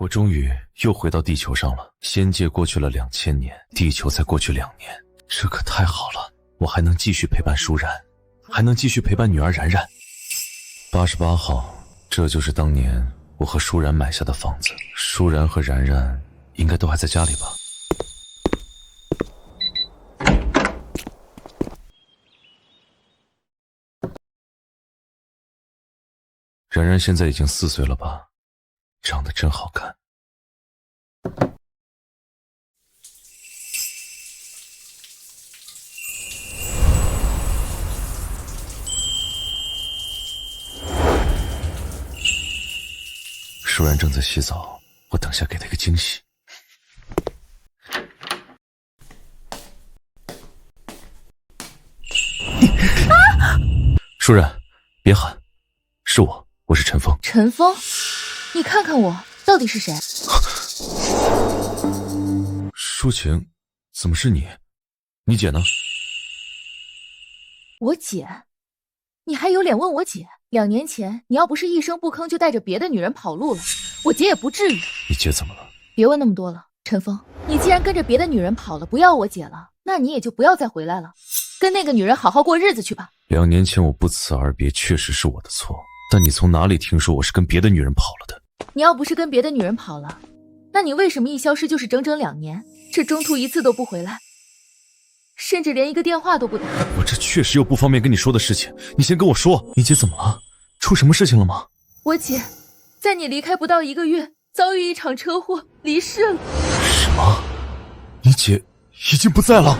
我终于又回到地球上了。仙界过去了2000年，地球才过去2年，这可太好了！我还能继续陪伴舒然，还能继续陪伴女儿然然。88号，这就是当年我和舒然买下的房子。舒然和然然应该都还在家里吧？然然现在已经4岁了吧？长得真好看。舒然正在洗澡，我等下给她一个惊喜。舒然，别喊，是我是陈峰。陈峰，你看看我到底是谁？抒情，怎么是你？你姐呢？我姐？你还有脸问我姐？2年前你要不是一声不吭就带着别的女人跑路了，我姐也不至于。你姐怎么了？别问那么多了，陈峰，你既然跟着别的女人跑了，不要我姐了，那你也就不要再回来了，跟那个女人好好过日子去吧。2年前我不辞而别确实是我的错，但你从哪里听说我是跟别的女人跑了的？你要不是跟别的女人跑了，那你为什么一消失就是整整2年？这中途一次都不回来，甚至连一个电话都不打。我这确实有不方便跟你说的事情，你先跟我说，你姐怎么了？出什么事情了吗？我姐在你离开不到1个月，遭遇一场车祸离世了。什么？你姐已经不在了？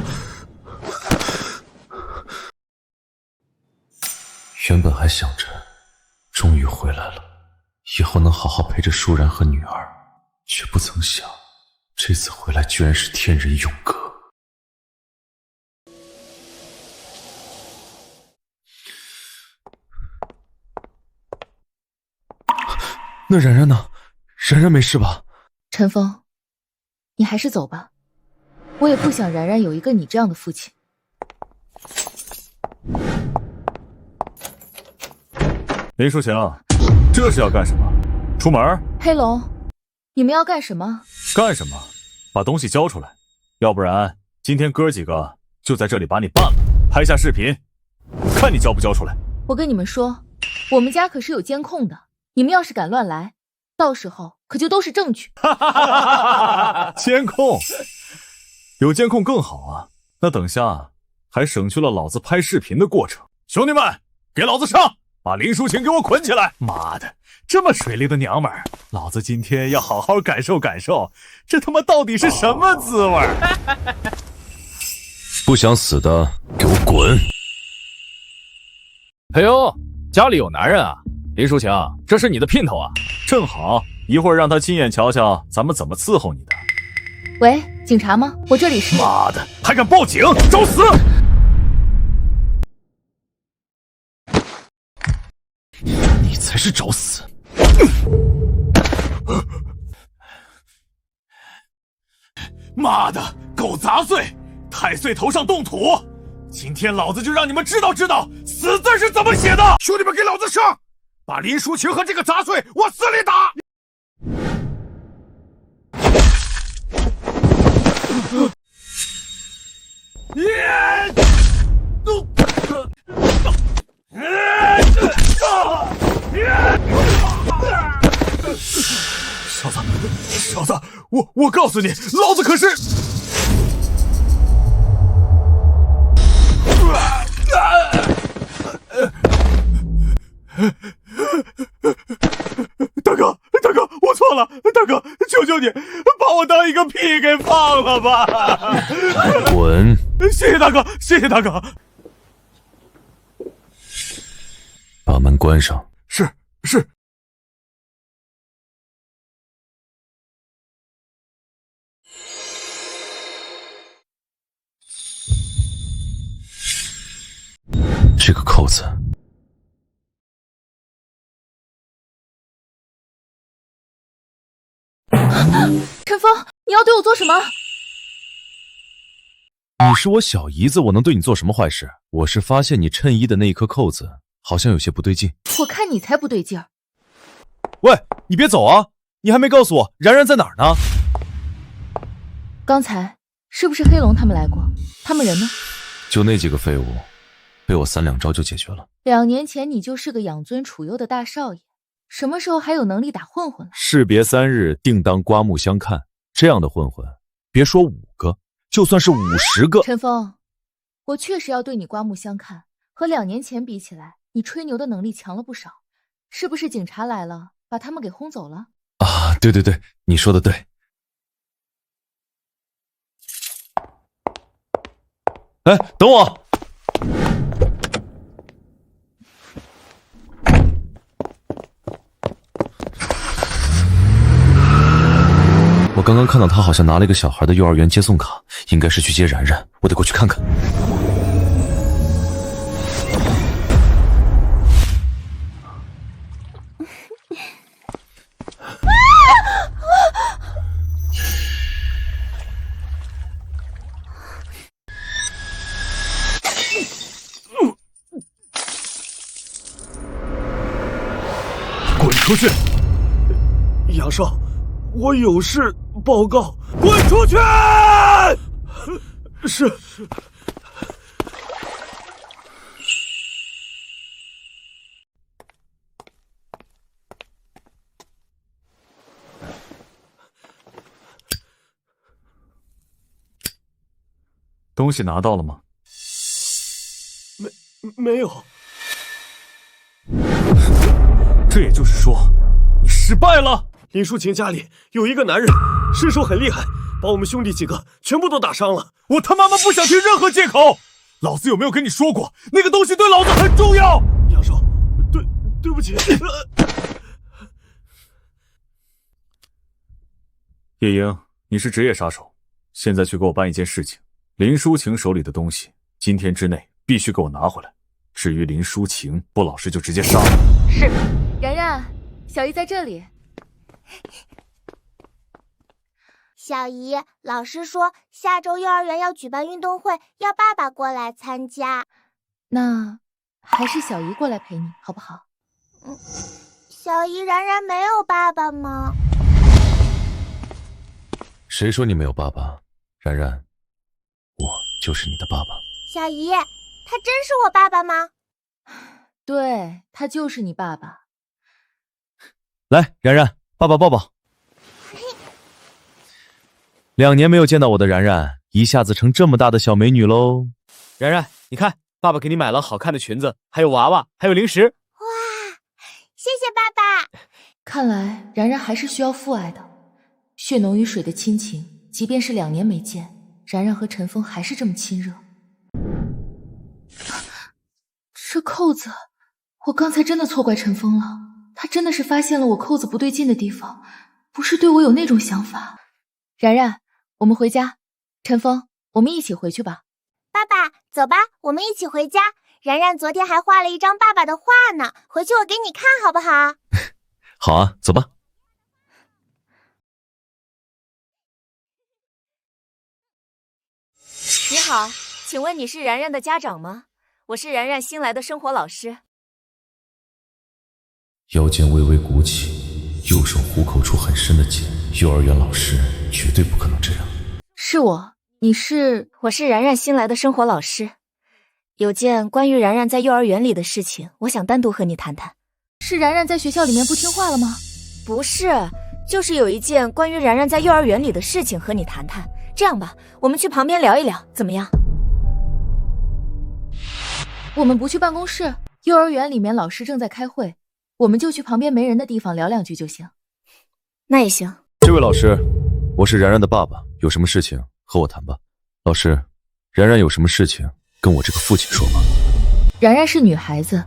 原本还想着终于回来了，以后能好好陪着舒然和女儿，却不曾想这次回来居然是天人永隔。那然然呢？然然没事吧？陈峰，你还是走吧，我也不想然然有一个你这样的父亲。林淑晴，这是要干什么？出门？黑龙，你们要干什么？干什么？把东西交出来，要不然今天哥几个就在这里把你办了，拍下视频，看你交不交出来。我跟你们说，我们家可是有监控的，你们要是敢乱来，到时候可就都是证据。监控？有监控更好啊，那等下还省去了老子拍视频的过程。兄弟们，给老子上！把林淑晴给我捆起来！妈的，这么水灵的娘们儿，老子今天要好好感受感受，这他妈到底是什么滋味？不想死的给我滚！哎呦，家里有男人啊！林淑晴，这是你的姘头啊！正好，一会儿让他亲眼瞧瞧咱们怎么伺候你的。喂，警察吗？我这里是……妈的，还敢报警，找死！你才是找死！妈的，狗杂碎，太岁头上动土！今天老子就让你们知道知道死字是怎么写的！兄弟们，给老子上！把林淑晴和这个杂碎往死里打！小子，我告诉你，老子可是……大哥，我错了，大哥，求求你，把我当一个屁给放了吧！滚！谢谢大哥，谢谢大哥。把门关上。是。这个扣子，陈峰，你要对我做什么？你是我小姨子，我能对你做什么坏事？我是发现你衬衣的那一颗扣子好像有些不对劲。我看你才不对劲儿。喂，你别走啊！你还没告诉我然然在哪儿呢？刚才是不是黑龙他们来过？他们人呢？就那几个废物，被我3两招就解决了。2年前你就是个养尊处优的大少爷，什么时候还有能力打混混了？士别3日，定当刮目相看。这样的混混，别说5个，就算是50个。陈峰，我确实要对你刮目相看。和2年前比起来，你吹牛的能力强了不少。是不是警察来了，把他们给轰走了？啊，对对对，你说的对。哎，等我！我刚刚看到他好像拿了一个小孩的幼儿园接送卡，应该是去接然然，我得过去看看。滚出去！杨少，我有事报告。滚出去！是。东西拿到了吗？没有。这也就是说，你失败了。林淑琴家里有一个男人，身手很厉害，把我们兄弟几个全部都打伤了。我他妈不想听任何借口！老子有没有跟你说过，那个东西对老子很重要？杨少，对不起。叶英，你是职业杀手，现在去给我办一件事情。林淑晴手里的东西，今天之内必须给我拿回来。至于林淑晴不老实，就直接杀了。是。然然，小姨在这里。小姨，老师说下周幼儿园要举办运动会，要爸爸过来参加。那还是小姨过来陪你，好不好？小姨，然然没有爸爸吗？谁说你没有爸爸？然然，我就是你的爸爸。小姨，他真是我爸爸吗？对，他就是你爸爸。来，然然，爸爸抱抱。2年没有见到我的然然，一下子成这么大的小美女喽。然然，你看，爸爸给你买了好看的裙子，还有娃娃，还有零食。哇，谢谢爸爸。看来然然还是需要父爱的，血浓于水的亲情，即便是2年没见，然然和陈峰还是这么亲热。这扣子，我刚才真的错怪陈峰了，他真的是发现了我扣子不对劲的地方，不是对我有那种想法。然然，我们回家。陈峰，我们一起回去吧。爸爸，走吧，我们一起回家。然然昨天还画了一张爸爸的画呢，回去我给你看好不好？好啊，走吧。你好，请问你是然然的家长吗？我是然然新来的生活老师。腰间微微鼓起，右手虎口处很深的茧。幼儿园老师绝对不可能这样。是我，你是？我是然然新来的生活老师，有件关于然然在幼儿园里的事情，我想单独和你谈谈。是然然在学校里面不听话了吗？不是，就是有一件关于然然在幼儿园里的事情和你谈谈。这样吧，我们去旁边聊一聊，怎么样？我们不去办公室，幼儿园里面老师正在开会，我们就去旁边没人的地方聊2句就行。那也行。这位老师，我是然然的爸爸，有什么事情和我谈吧。老师，然然有什么事情跟我这个父亲说吧。然然是女孩子，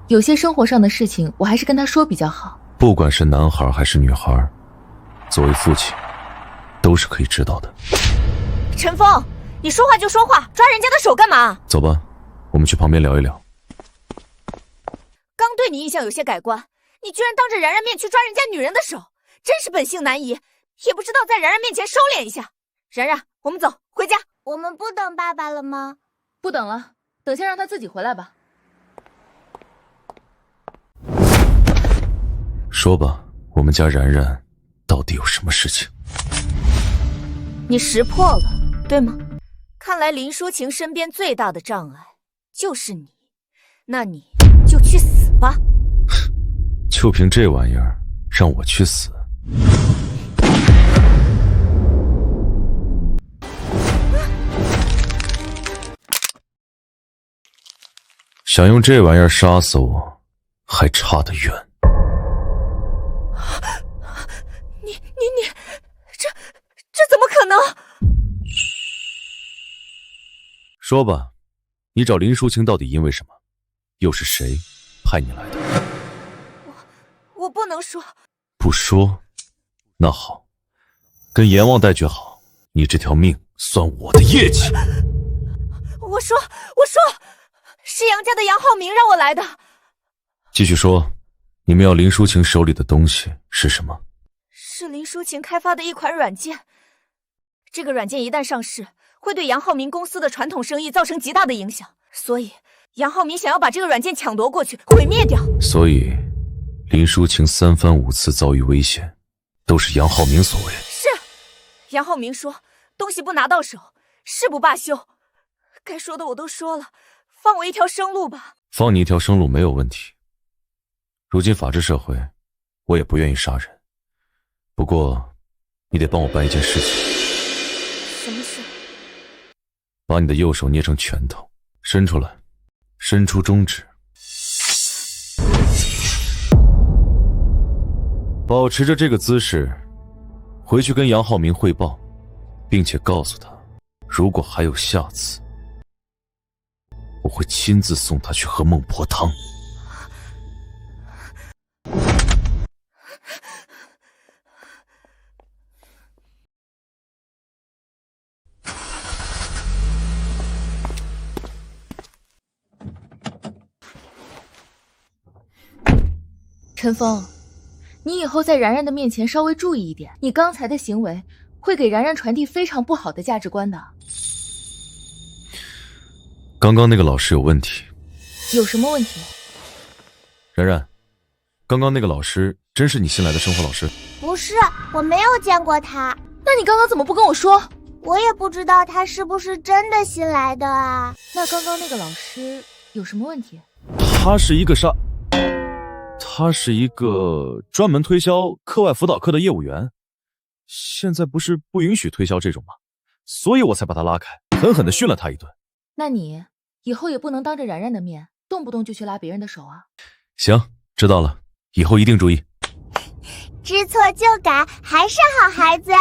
有些生活上的事情我还是跟她说比较好。不管是男孩还是女孩，作为父亲都是可以知道的。陈峰，你说话就说话，抓人家的手干嘛？走吧，我们去旁边聊一聊。刚对你印象有些改观，你居然当着然然面去抓人家女人的手，真是本性难移，也不知道在然然面前收敛一下。然然，我们走，回家。我们不等爸爸了吗？不等了，等下让他自己回来吧。说吧，我们家然然到底有什么事情？你识破了，对吗？看来林淑晴身边最大的障碍就是你，那你就去死吧！就凭这玩意儿，让我去死？想用这玩意儿杀死我，还差得远。你，这怎么可能？说吧，你找林淑晴到底因为什么？又是谁派你来的？我不能说。不说？那好，跟阎王戴决好，你这条命算我的业绩。我说，是杨家的杨浩明让我来的。继续说，你们要林淑晴手里的东西是什么？是林淑晴开发的一款软件。这个软件一旦上市，会对杨浩明公司的传统生意造成极大的影响，所以杨浩明想要把这个软件抢夺过去，毁灭掉。所以，林淑晴3番5次遭遇危险，都是杨浩明所为。是，杨浩明说，东西不拿到手，誓不罢休。该说的我都说了，放我一条生路吧。放你一条生路没有问题。如今法治社会，我也不愿意杀人。不过，你得帮我办一件事情。什么事？把你的右手捏成拳头，伸出来，伸出中指，保持着这个姿势，回去跟杨浩明汇报，并且告诉他，如果还有下次，我会亲自送他去喝孟婆汤。陈峰，你以后在然然的面前稍微注意一点，你刚才的行为会给然然传递非常不好的价值观的。刚刚那个老师有问题。有什么问题？然然，刚刚那个老师真是你新来的生活老师？不是，我没有见过他。那你刚刚怎么不跟我说？我也不知道他是不是真的新来的啊。那刚刚那个老师有什么问题？他是一个专门推销课外辅导课的业务员，现在不是不允许推销这种吗？所以我才把他拉开，狠狠地训了他一顿。那你以后也不能当着然然的面，动不动就去拉别人的手啊。行，知道了，以后一定注意。知错就改，还是好孩子。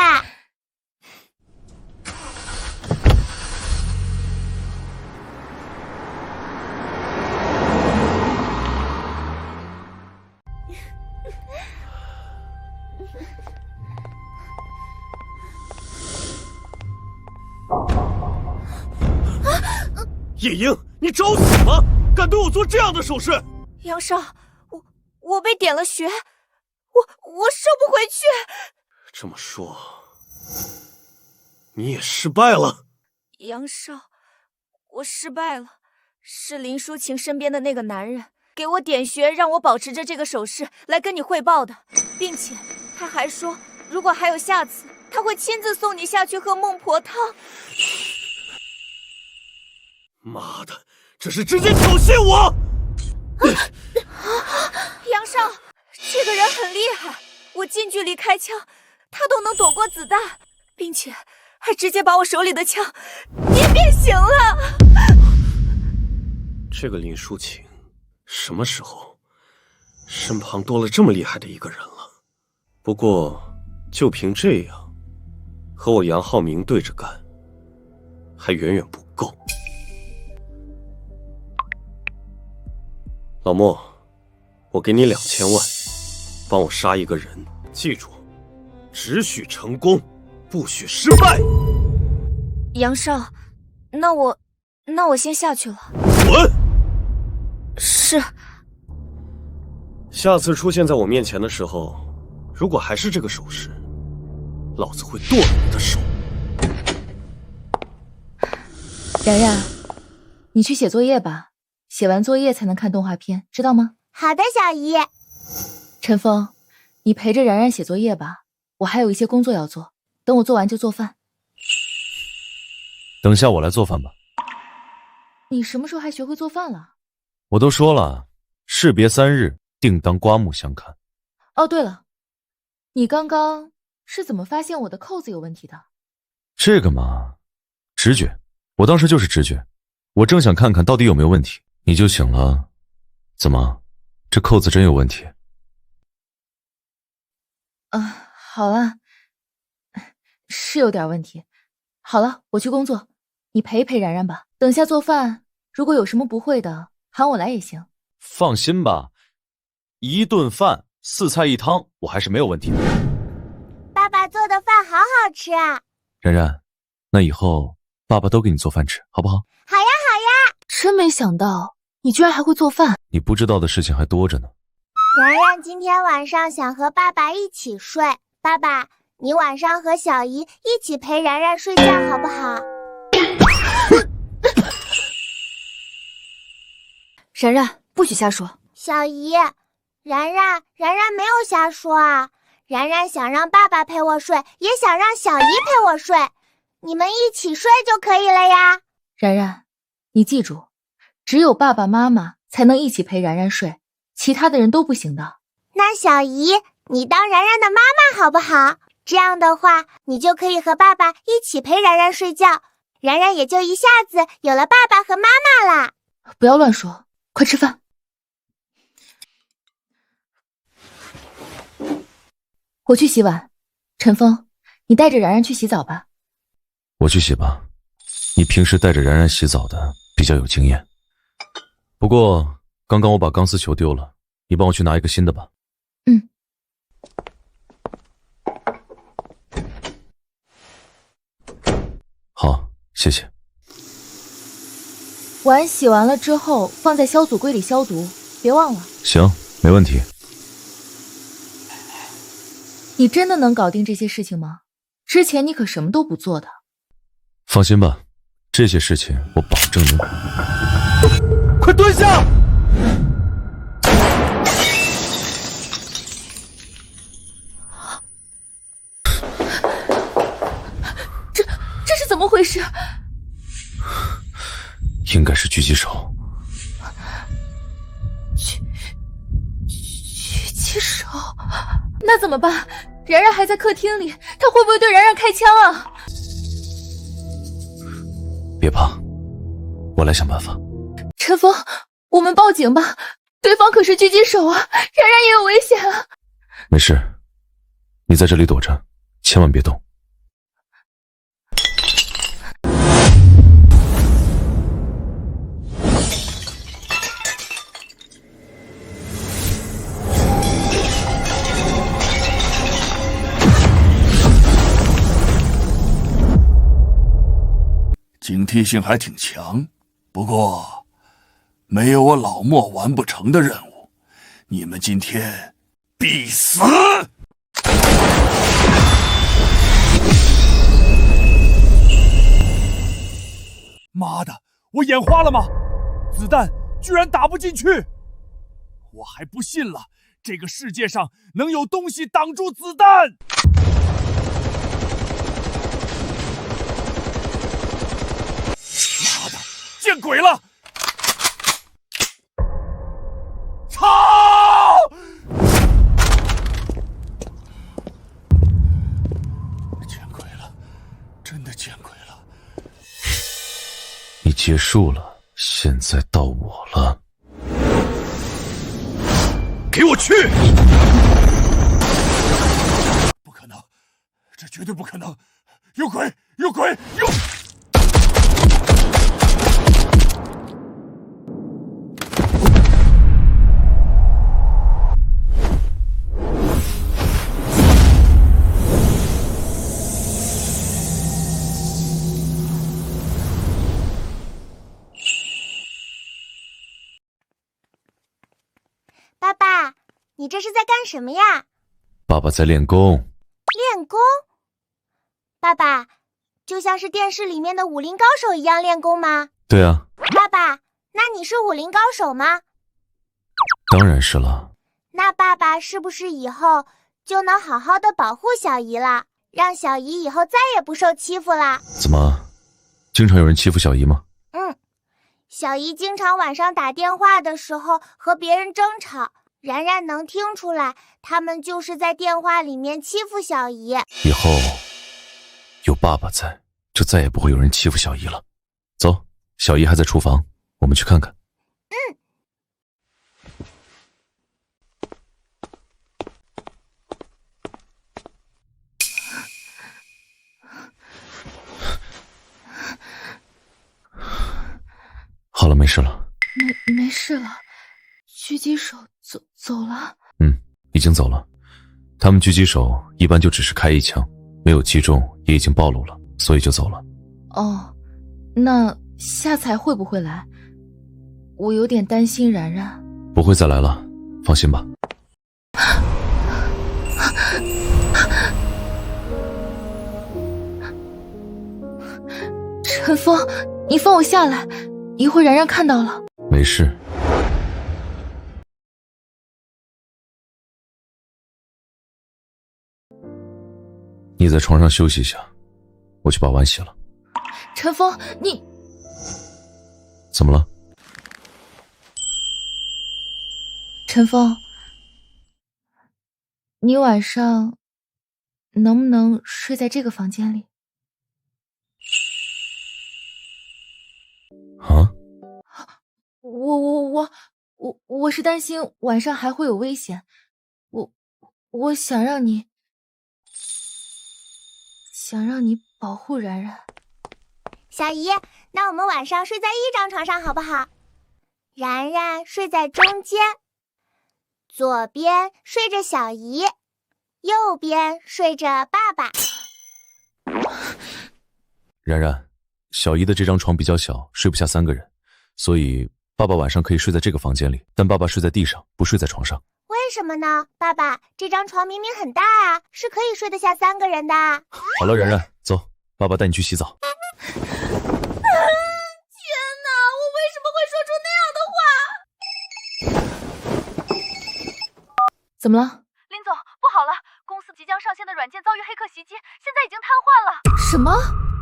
夜莺，你找死吗？敢对我做这样的手势？杨少，我被点了穴，我收不回去。这么说，你也失败了？杨少，我失败了，是林淑晴身边的那个男人给我点穴，让我保持着这个手势来跟你汇报的，并且他还说，如果还有下次，他会亲自送你下去喝孟婆汤。妈的，这是直接挑衅我！杨少，这个人很厉害，我近距离开枪，他都能躲过子弹，并且还直接把我手里的枪捏变形了。这个林淑晴，什么时候身旁多了这么厉害的一个人了？不过，就凭这样，和我杨浩明对着干，还远远不够。老莫，我给你2000万，帮我杀一个人，记住，只许成功，不许失败。杨少，那我先下去了。滚！是。下次出现在我面前的时候，如果还是这个手势，老子会剁了你的手。然然，你去写作业吧。写完作业才能看动画片，知道吗？好的，小姨。陈峰，你陪着然然写作业吧，我还有一些工作要做，等我做完就做饭。等下我来做饭吧。你什么时候还学会做饭了？我都说了，士别3日，定当刮目相看。哦，对了，你刚刚是怎么发现我的扣子有问题的？这个嘛，直觉，我当时就是直觉，我正想看看到底有没有问题，你就醒了。怎么，这扣子真有问题？好了，是有点问题。好了，我去工作，你陪一陪然然吧。等下做饭，如果有什么不会的，喊我来也行。放心吧，一顿饭4菜1汤，我还是没有问题的。爸爸做的饭好好吃啊！然然，那以后爸爸都给你做饭吃，好不好？好呀好呀！真没想到你居然还会做饭。你不知道的事情还多着呢。然然今天晚上想和爸爸一起睡，爸爸，你晚上和小姨一起陪然然睡觉好不好？然然，不许瞎说。小姨，然然没有瞎说啊，然然想让爸爸陪我睡，也想让小姨陪我睡，你们一起睡就可以了呀。然然，你记住，只有爸爸妈妈才能一起陪然然睡，其他的人都不行的。那小姨，你当然然的妈妈好不好？这样的话，你就可以和爸爸一起陪然然睡觉，然然也就一下子有了爸爸和妈妈啦。不要乱说，快吃饭。我去洗碗，陈峰，你带着然然去洗澡吧。我去洗吧，你平时带着然然洗澡的比较有经验。不过刚刚我把钢丝球丢了，你帮我去拿一个新的吧。嗯。好，谢谢。碗洗完了之后放在消毒柜里消毒，别忘了。行，没问题。你真的能搞定这些事情吗？之前你可什么都不做的。放心吧，这些事情我保证能。快蹲下！这是怎么回事？应该是狙击手。狙击手？那怎么办？然然还在客厅里，他会不会对然然开枪啊？别怕，我来想办法。陈峰，我们报警吧，对方可是狙击手啊，然然也有危险啊。没事，你在这里躲着，千万别动。警惕性还挺强，不过没有我老莫完不成的任务，你们今天必死！妈的，我眼花了吗？子弹居然打不进去！我还不信了，这个世界上能有东西挡住子弹！妈的，见鬼了！操！见鬼了，真的见鬼了！你结束了，现在到我了。给我去！不可能，这绝对不可能！有鬼！有鬼！有！爸爸，你这是在干什么呀？爸爸在练功。练功？爸爸，就像是电视里面的武林高手一样练功吗？对啊，爸爸，那你是武林高手吗？当然是了。那爸爸是不是以后就能好好的保护小姨了，让小姨以后再也不受欺负了。怎么，经常有人欺负小姨吗？小姨经常晚上打电话的时候和别人争吵，然然能听出来，他们就是在电话里面欺负小姨。以后有爸爸在，就再也不会有人欺负小姨了。走，小姨还在厨房，我们去看看。好了，没事了。没事了，狙击手走了。已经走了。他们狙击手一般就只是开一枪，没有击中，也已经暴露了，所以就走了。哦，那下次还会不会来？我有点担心然然。不会再来了，放心吧。陈峰，你放我下来，一会然然看到了。没事。你在床上休息一下，我去把碗洗了。陈峰，你怎么了？陈峰，你晚上能不能睡在这个房间里？啊？我是担心晚上还会有危险，我想让你保护然然。小姨，那我们晚上睡在一张床上好不好？然然睡在中间，左边睡着小姨，右边睡着爸爸。然然，小姨的这张床比较小，睡不下3个人，所以爸爸晚上可以睡在这个房间里，但爸爸睡在地上，不睡在床上。为什么呢？爸爸，这张床明明很大啊，是可以睡得下3个人的。好了，然然，走，爸爸带你去洗澡。天哪，我为什么会说出那样的话？怎么了？林总，不好了，公司即将上线的软件遭遇黑客袭击，现在已经瘫痪了。什么？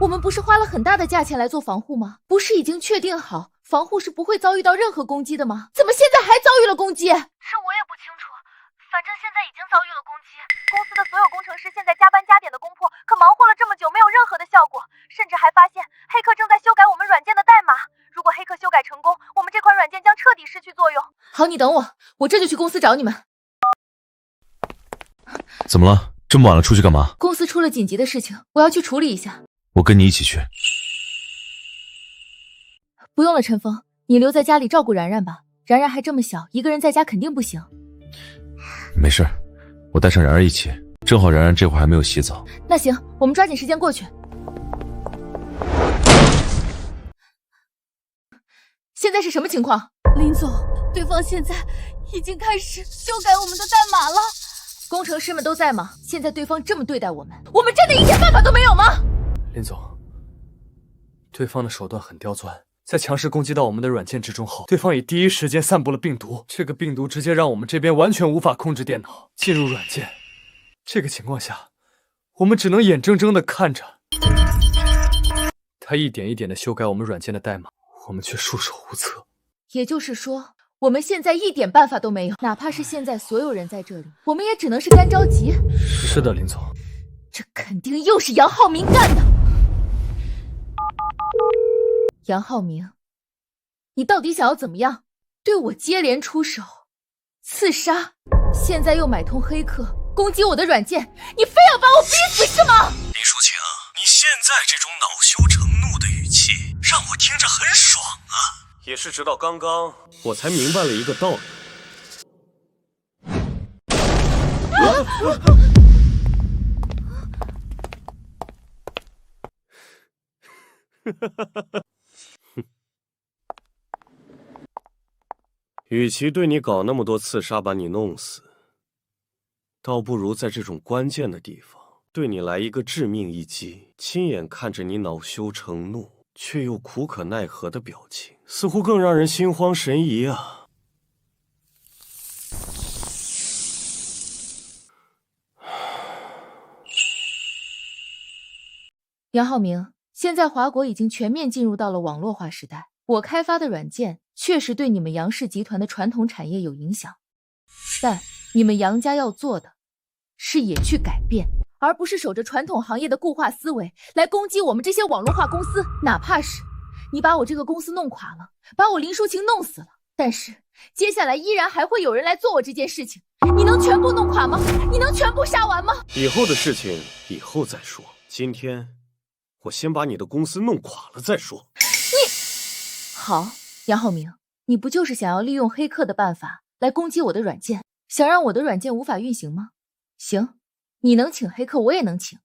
我们不是花了很大的价钱来做防护吗？不是已经确定好防护是不会遭遇到任何攻击的吗？怎么现在还遭遇了攻击？是我也不清楚，反正现在已经遭遇了攻击。公司的所有工程师现在加班加点的攻破，可忙活了这么久没有任何的效果，甚至还发现黑客正在修改我们软件的代码。如果黑客修改成功，我们这款软件将彻底失去作用。好，你等我，我这就去公司找你们。怎么了？这么晚了出去干嘛？公司出了紧急的事情，我要去处理一下。我跟你一起去。不用了，陈峰，你留在家里照顾然然吧。然然还这么小，一个人在家肯定不行。没事，我带上然然一起，正好然然这会儿还没有洗澡。那行，我们抓紧时间过去。现在是什么情况？林总，对方现在已经开始修改我们的代码了。工程师们都在吗？现在对方这么对待我们，我们真的一点办法都没有吗？林总，对方的手段很刁钻，在强势攻击到我们的软件之中后，对方以第一时间散布了病毒，这个病毒直接让我们这边完全无法控制电脑进入软件。这个情况下，我们只能眼睁睁地看着他一点一点地修改我们软件的代码，我们却束手无策。也就是说，我们现在一点办法都没有，哪怕是现在所有人在这里，我们也只能是干着急。是的，林总，这肯定又是杨浩明干的。杨浩明，你到底想要怎么样？对我接连出手，刺杀，现在又买通黑客攻击我的软件，你非要把我逼死是吗？林淑晴，你现在这种恼羞成怒的语气，让我听着很爽啊！也是直到刚刚，我才明白了一个道理。与其对你搞那么多刺杀把你弄死，倒不如在这种关键的地方对你来一个致命一击，亲眼看着你恼羞成怒却又苦可奈何的表情，似乎更让人心慌神怡啊！杨浩明，现在华国已经全面进入到了网络化时代，我开发的软件确实对你们杨氏集团的传统产业有影响，但你们杨家要做的是也去改变，而不是守着传统行业的固化思维来攻击我们这些网络化公司。哪怕是你把我这个公司弄垮了，把我林淑琴弄死了，但是接下来依然还会有人来做我这件事情，你能全部弄垮吗？你能全部杀完吗？以后的事情以后再说，今天我先把你的公司弄垮了再说。好，杨浩明，你不就是想要利用黑客的办法来攻击我的软件，想让我的软件无法运行吗？行，你能请黑客，我也能请，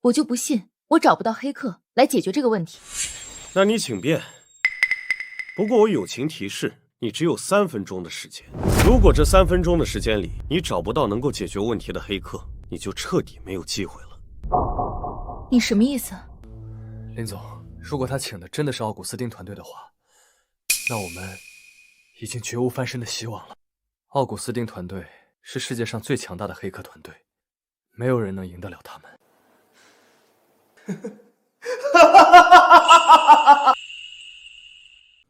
我就不信我找不到黑客来解决这个问题。那你请便。不过我友情提示，你只有3分钟的时间。如果这3分钟的时间里你找不到能够解决问题的黑客，你就彻底没有机会了。你什么意思？林总，如果他请的真的是奥古斯丁团队的话，那我们已经绝无翻身的希望了。奥古斯丁团队是世界上最强大的黑客团队，没有人能赢得了他们。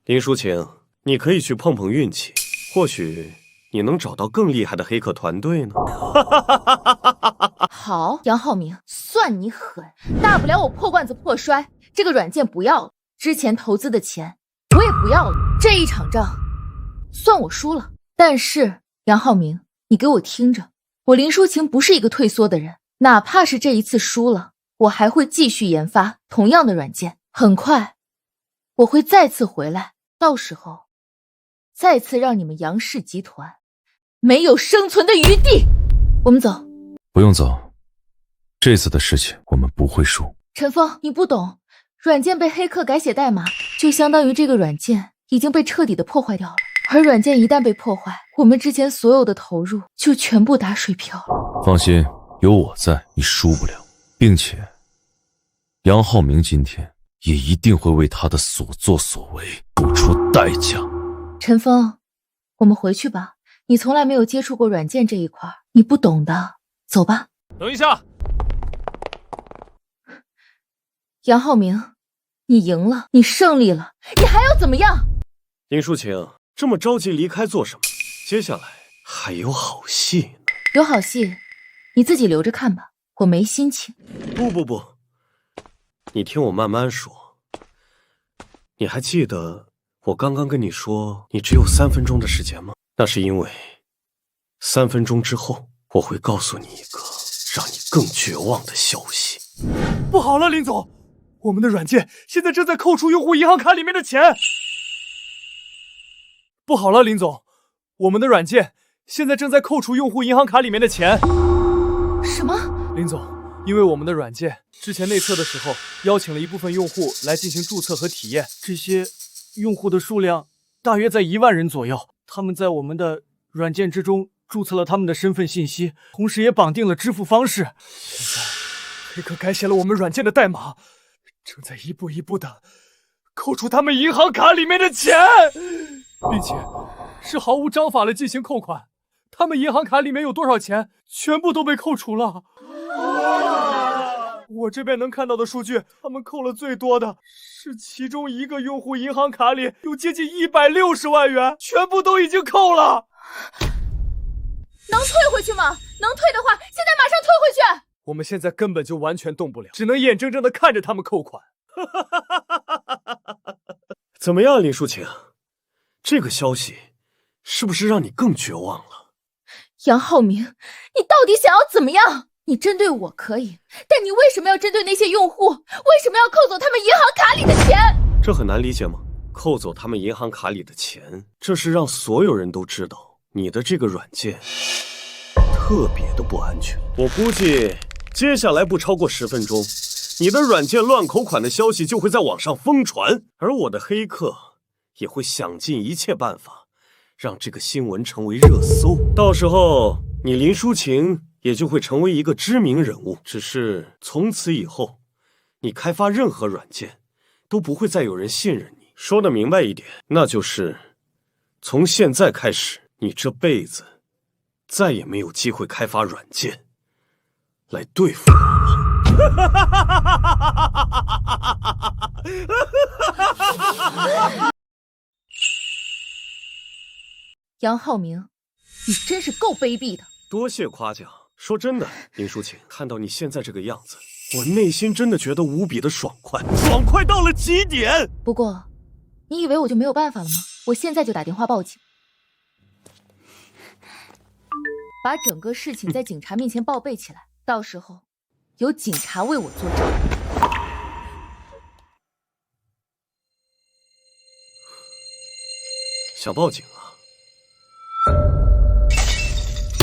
林淑晴，你可以去碰碰运气，或许你能找到更厉害的黑客团队呢。好，杨浩明，算你狠，大不了我破罐子破摔，这个软件不要了，之前投资的钱我也不要了，这一场仗算我输了。但是杨浩明，你给我听着，我林淑晴不是一个退缩的人，哪怕是这一次输了，我还会继续研发同样的软件，很快我会再次回来，到时候再次让你们杨氏集团没有生存的余地。我们走。不用走，这次的事情我们不会输。陈峰，你不懂，软件被黑客改写代码，就相当于这个软件已经被彻底的破坏掉了，而软件一旦被破坏，我们之前所有的投入就全部打水漂了。放心，有我在，你输不了，并且杨浩明今天也一定会为他的所作所为付出代价。陈峰，我们回去吧，你从来没有接触过软件这一块，你不懂的，走吧。等一下，杨浩明，你赢了，你胜利了，你还要怎么样？林淑晴，这么着急离开做什么？接下来还有好戏呢。有好戏，你自己留着看吧，我没心情。不，你听我慢慢说。你还记得我刚刚跟你说你只有3分钟的时间吗？那是因为3分钟之后我会告诉你一个让你更绝望的消息。不好了，林总，我们的软件现在正在扣除用户银行卡里面的钱。不好了，林总，我们的软件现在正在扣除用户银行卡里面的钱。什么？林总，因为我们的软件之前内测的时候邀请了一部分用户来进行注册和体验，这些用户的数量大约在1万人左右，他们在我们的软件之中注册了他们的身份信息，同时也绑定了支付方式。现在黑客改写了我们软件的代码，正在一步一步的扣除他们银行卡里面的钱，并且是毫无章法的进行扣款，他们银行卡里面有多少钱全部都被扣除了。我这边能看到的数据，他们扣了最多的是其中一个用户银行卡里有接近160万元，全部都已经扣了。能退回去吗？能退的话，现在马上退回去。我们现在根本就完全动不了，只能眼睁睁的看着他们扣款。怎么样，林淑晴？这个消息是不是让你更绝望了？杨浩明，你到底想要怎么样？你针对我可以，但你为什么要针对那些用户？为什么要扣走他们银行卡里的钱？这很难理解吗？扣走他们银行卡里的钱，这是让所有人都知道你的这个软件特别的不安全。我估计接下来不超过10分钟，你的软件乱扣款的消息就会在网上疯传，而我的黑客也会想尽一切办法让这个新闻成为热搜。到时候你林淑晴也就会成为一个知名人物，只是从此以后你开发任何软件都不会再有人信任你。说得明白一点，那就是从现在开始，你这辈子再也没有机会开发软件来对付我了。杨浩明，你真是够卑鄙的。多谢夸奖。说真的，林淑琴，看到你现在这个样子，我内心真的觉得无比的爽快，爽快到了极点。不过，你以为我就没有办法了吗？我现在就打电话报警，把整个事情在警察面前报备起来，到时候由警察为我作证。想报警啊？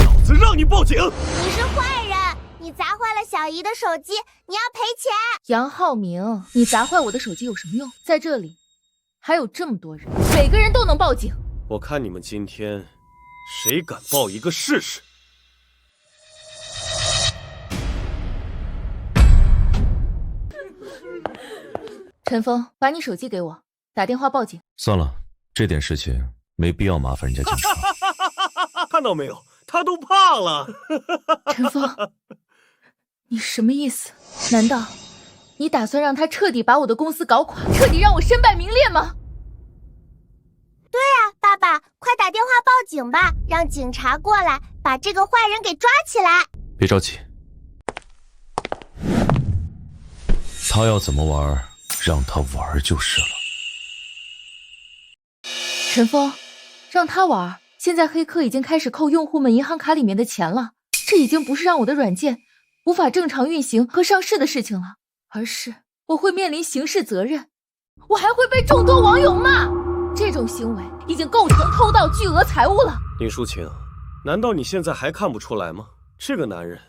老子让你报警！你是坏人，你砸坏了小姨的手机，你要赔钱。杨浩明，你砸坏我的手机有什么用？在这里还有这么多人，每个人都能报警。我看你们今天谁敢报一个试试？陈峰，把你手机给我，打电话报警。算了，这点事情没必要麻烦人家警察。看到没有，他都怕了。陈峰，你什么意思？难道你打算让他彻底把我的公司搞垮，彻底让我身败名裂吗？对啊，爸爸，快打电话报警吧，让警察过来把这个坏人给抓起来。别着急，他要怎么玩，让他玩就是了。陈峰，让他玩。现在黑客已经开始扣用户们银行卡里面的钱了，这已经不是让我的软件无法正常运行和上市的事情了，而是我会面临刑事责任，我还会被众多网友骂。这种行为已经构成偷盗巨额财物了。林淑琴，难道你现在还看不出来吗？这个男人，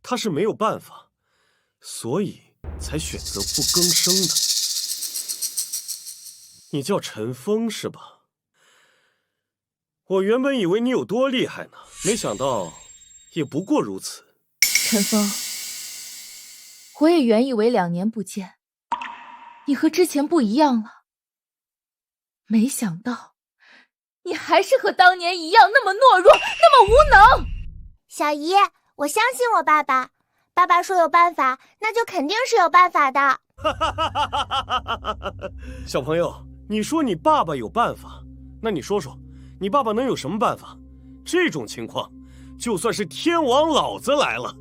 他是没有办法，所以才选择不更生的。你叫陈峰是吧？我原本以为你有多厉害呢，没想到也不过如此。陈峰，我也原以为2年不见，你和之前不一样了，没想到你还是和当年一样那么懦弱，那么无能。小姨，我相信我爸爸，爸爸说有办法，那就肯定是有办法的。小朋友，你说你爸爸有办法，那你说说你爸爸能有什么办法？这种情况，就算是天王老子来了，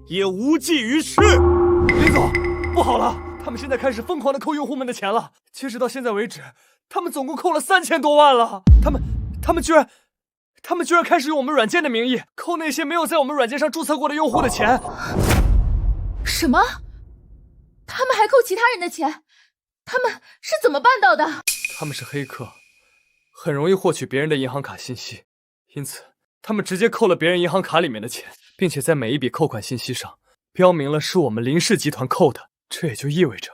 也无济于事。林总，不好了，他们现在开始疯狂的扣用户们的钱了。截止到现在为止，他们总共扣了3000多万了。他们居然开始用我们软件的名义扣那些没有在我们软件上注册过的用户的钱。什么？他们还扣其他人的钱？他们是怎么办到的？他们是黑客，很容易获取别人的银行卡信息，因此他们直接扣了别人银行卡里面的钱，并且在每一笔扣款信息上标明了是我们林氏集团扣的。这也就意味着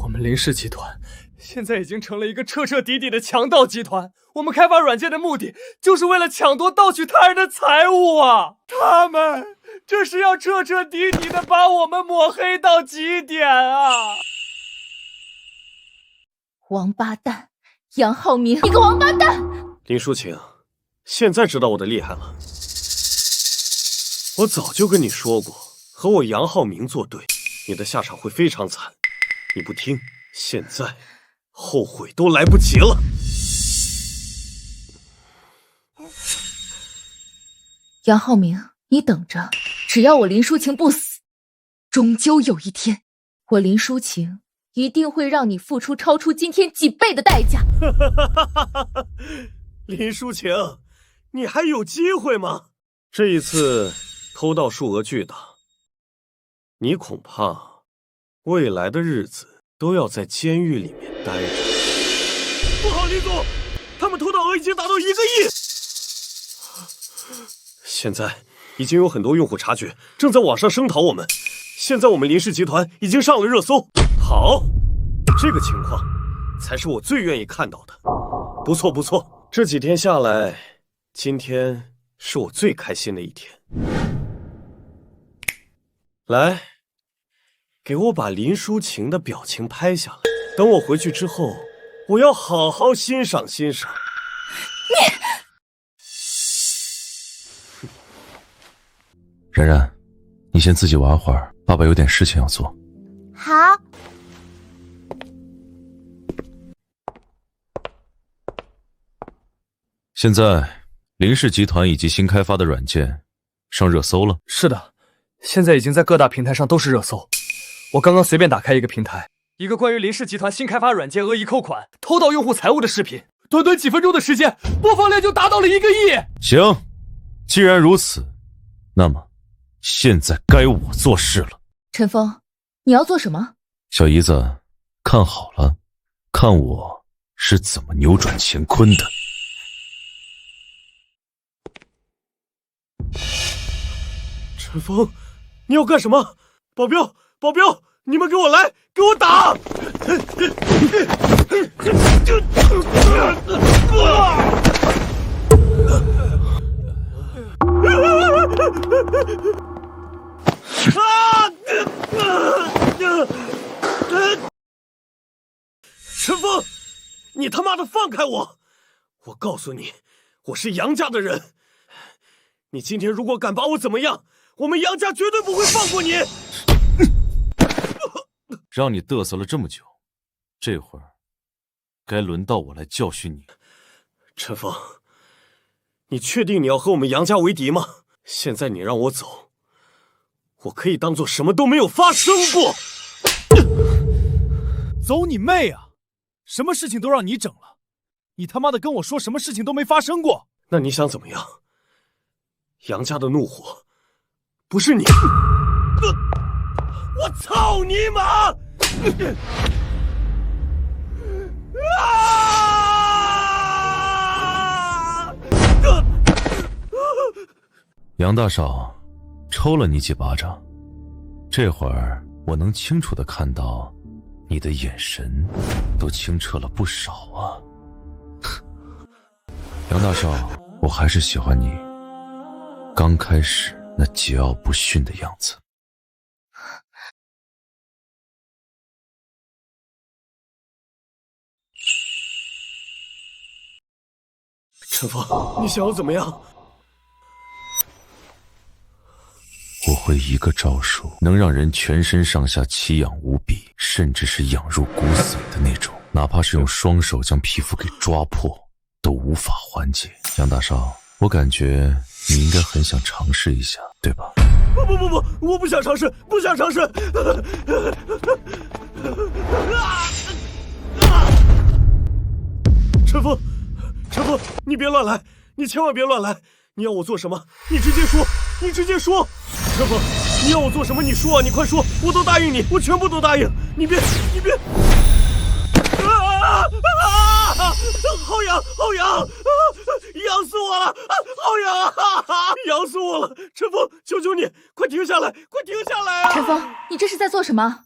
我们林氏集团现在已经成了一个彻彻底底的强盗集团。我们开发软件的目的就是为了抢夺盗取他人的财物啊！他们这是要彻彻底底的把我们抹黑到极点啊！王八蛋，杨浩明，你个王八蛋！林淑琴，现在知道我的厉害了。我早就跟你说过，和我杨浩明作对，你的下场会非常惨。你不听，现在后悔都来不及了。杨浩明，你等着，只要我林淑琴不死，终究有一天，我林淑琴一定会让你付出超出今天几倍的代价。林淑琴，你还有机会吗？这一次偷盗数额巨大，你恐怕未来的日子都要在监狱里面待着。不好，林总，他们偷盗额已经达到1个亿。现在已经有很多用户察觉，正在网上声讨我们。现在我们林氏集团已经上了热搜。好，这个情况才是我最愿意看到的。不错不错，这几天下来，今天是我最开心的一天。来，给我把林淑琴的表情拍下来，等我回去之后，我要好好欣赏欣赏。然然，你先自己玩会儿，把爸爸有点事情要做。好。现在林氏集团以及新开发的软件上热搜了。是的，现在已经在各大平台上都是热搜。我刚刚随便打开一个平台，一个关于林氏集团新开发软件恶意扣款、偷盗用户财物的视频，短短几分钟的时间，播放量就达到了1个亿。行，既然如此，那么现在该我做事了。陈峰，你要做什么？小姨子，看好了，看我是怎么扭转乾坤的。陈峰，你要干什么？保镖，保镖，你们给我来，给我打！陈峰，你他妈的放开我！我告诉你，我是杨家的人。你今天如果敢把我怎么样，我们杨家绝对不会放过你。让你嘚瑟了这么久，这会儿该轮到我来教训你。陈峰，你确定你要和我们杨家为敌吗？现在你让我走，我可以当做什么都没有发生过。走你妹啊！什么事情都让你整了，你他妈的跟我说什么事情都没发生过？那你想怎么样？杨家的怒火不是你，我操你妈！杨大少抽了你几巴掌，这会儿我能清楚地看到你的眼神都清澈了不少啊。杨大少，我还是喜欢你刚开始那桀骜不驯的样子。陈峰，你想要怎么样？我会一个招数能让人全身上下奇痒无比，甚至是痒入骨髓的那种，哪怕是用双手将皮肤给抓破都无法缓解。杨大少，我感觉你应该很想尝试一下，对吧？不，我不想尝试，不想尝试。陈峰，陈峰，你别乱来，你千万别乱来！你要我做什么？你直接说，你直接说！陈峰，你要我做什么？你说啊，你快说，我都答应你，我全部都答应。你别！好痒，好痒！痒死我了！好痒啊！痒死我了！陈峰，求求你，快停下来，快停下来啊！陈峰，你这是在做什么？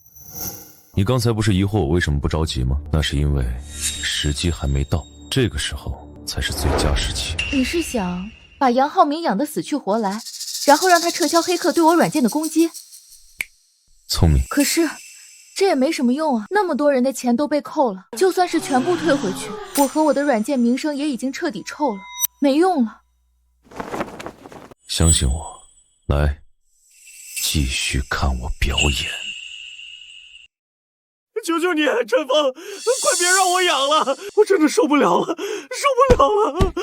你刚才不是疑惑我为什么不着急吗？那是因为时机还没到，这个时候才是最佳时期。你是想把杨浩明养得死去活来，然后让他撤销黑客对我软件的攻击？聪明。可是这也没什么用啊，那么多人的钱都被扣了，就算是全部退回去，我和我的软件名声也已经彻底臭了，没用了。相信我，来，继续看我表演。求求你，陈峰，快别让我痒了，我真的受不了了，受不了了！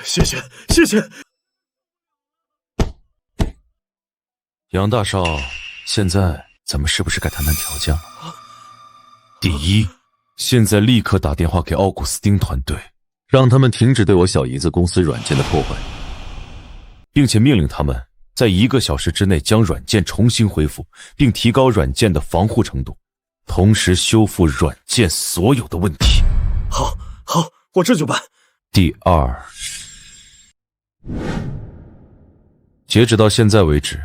谢谢，谢谢。杨大少，现在咱们是不是该谈谈条件了？第一，现在立刻打电话给奥古斯丁团队，让他们停止对我小姨子公司软件的破坏，并且命令他们在1个小时之内将软件重新恢复，并提高软件的防护程度，同时修复软件所有的问题。好，我这就办。第二，截止到现在为止，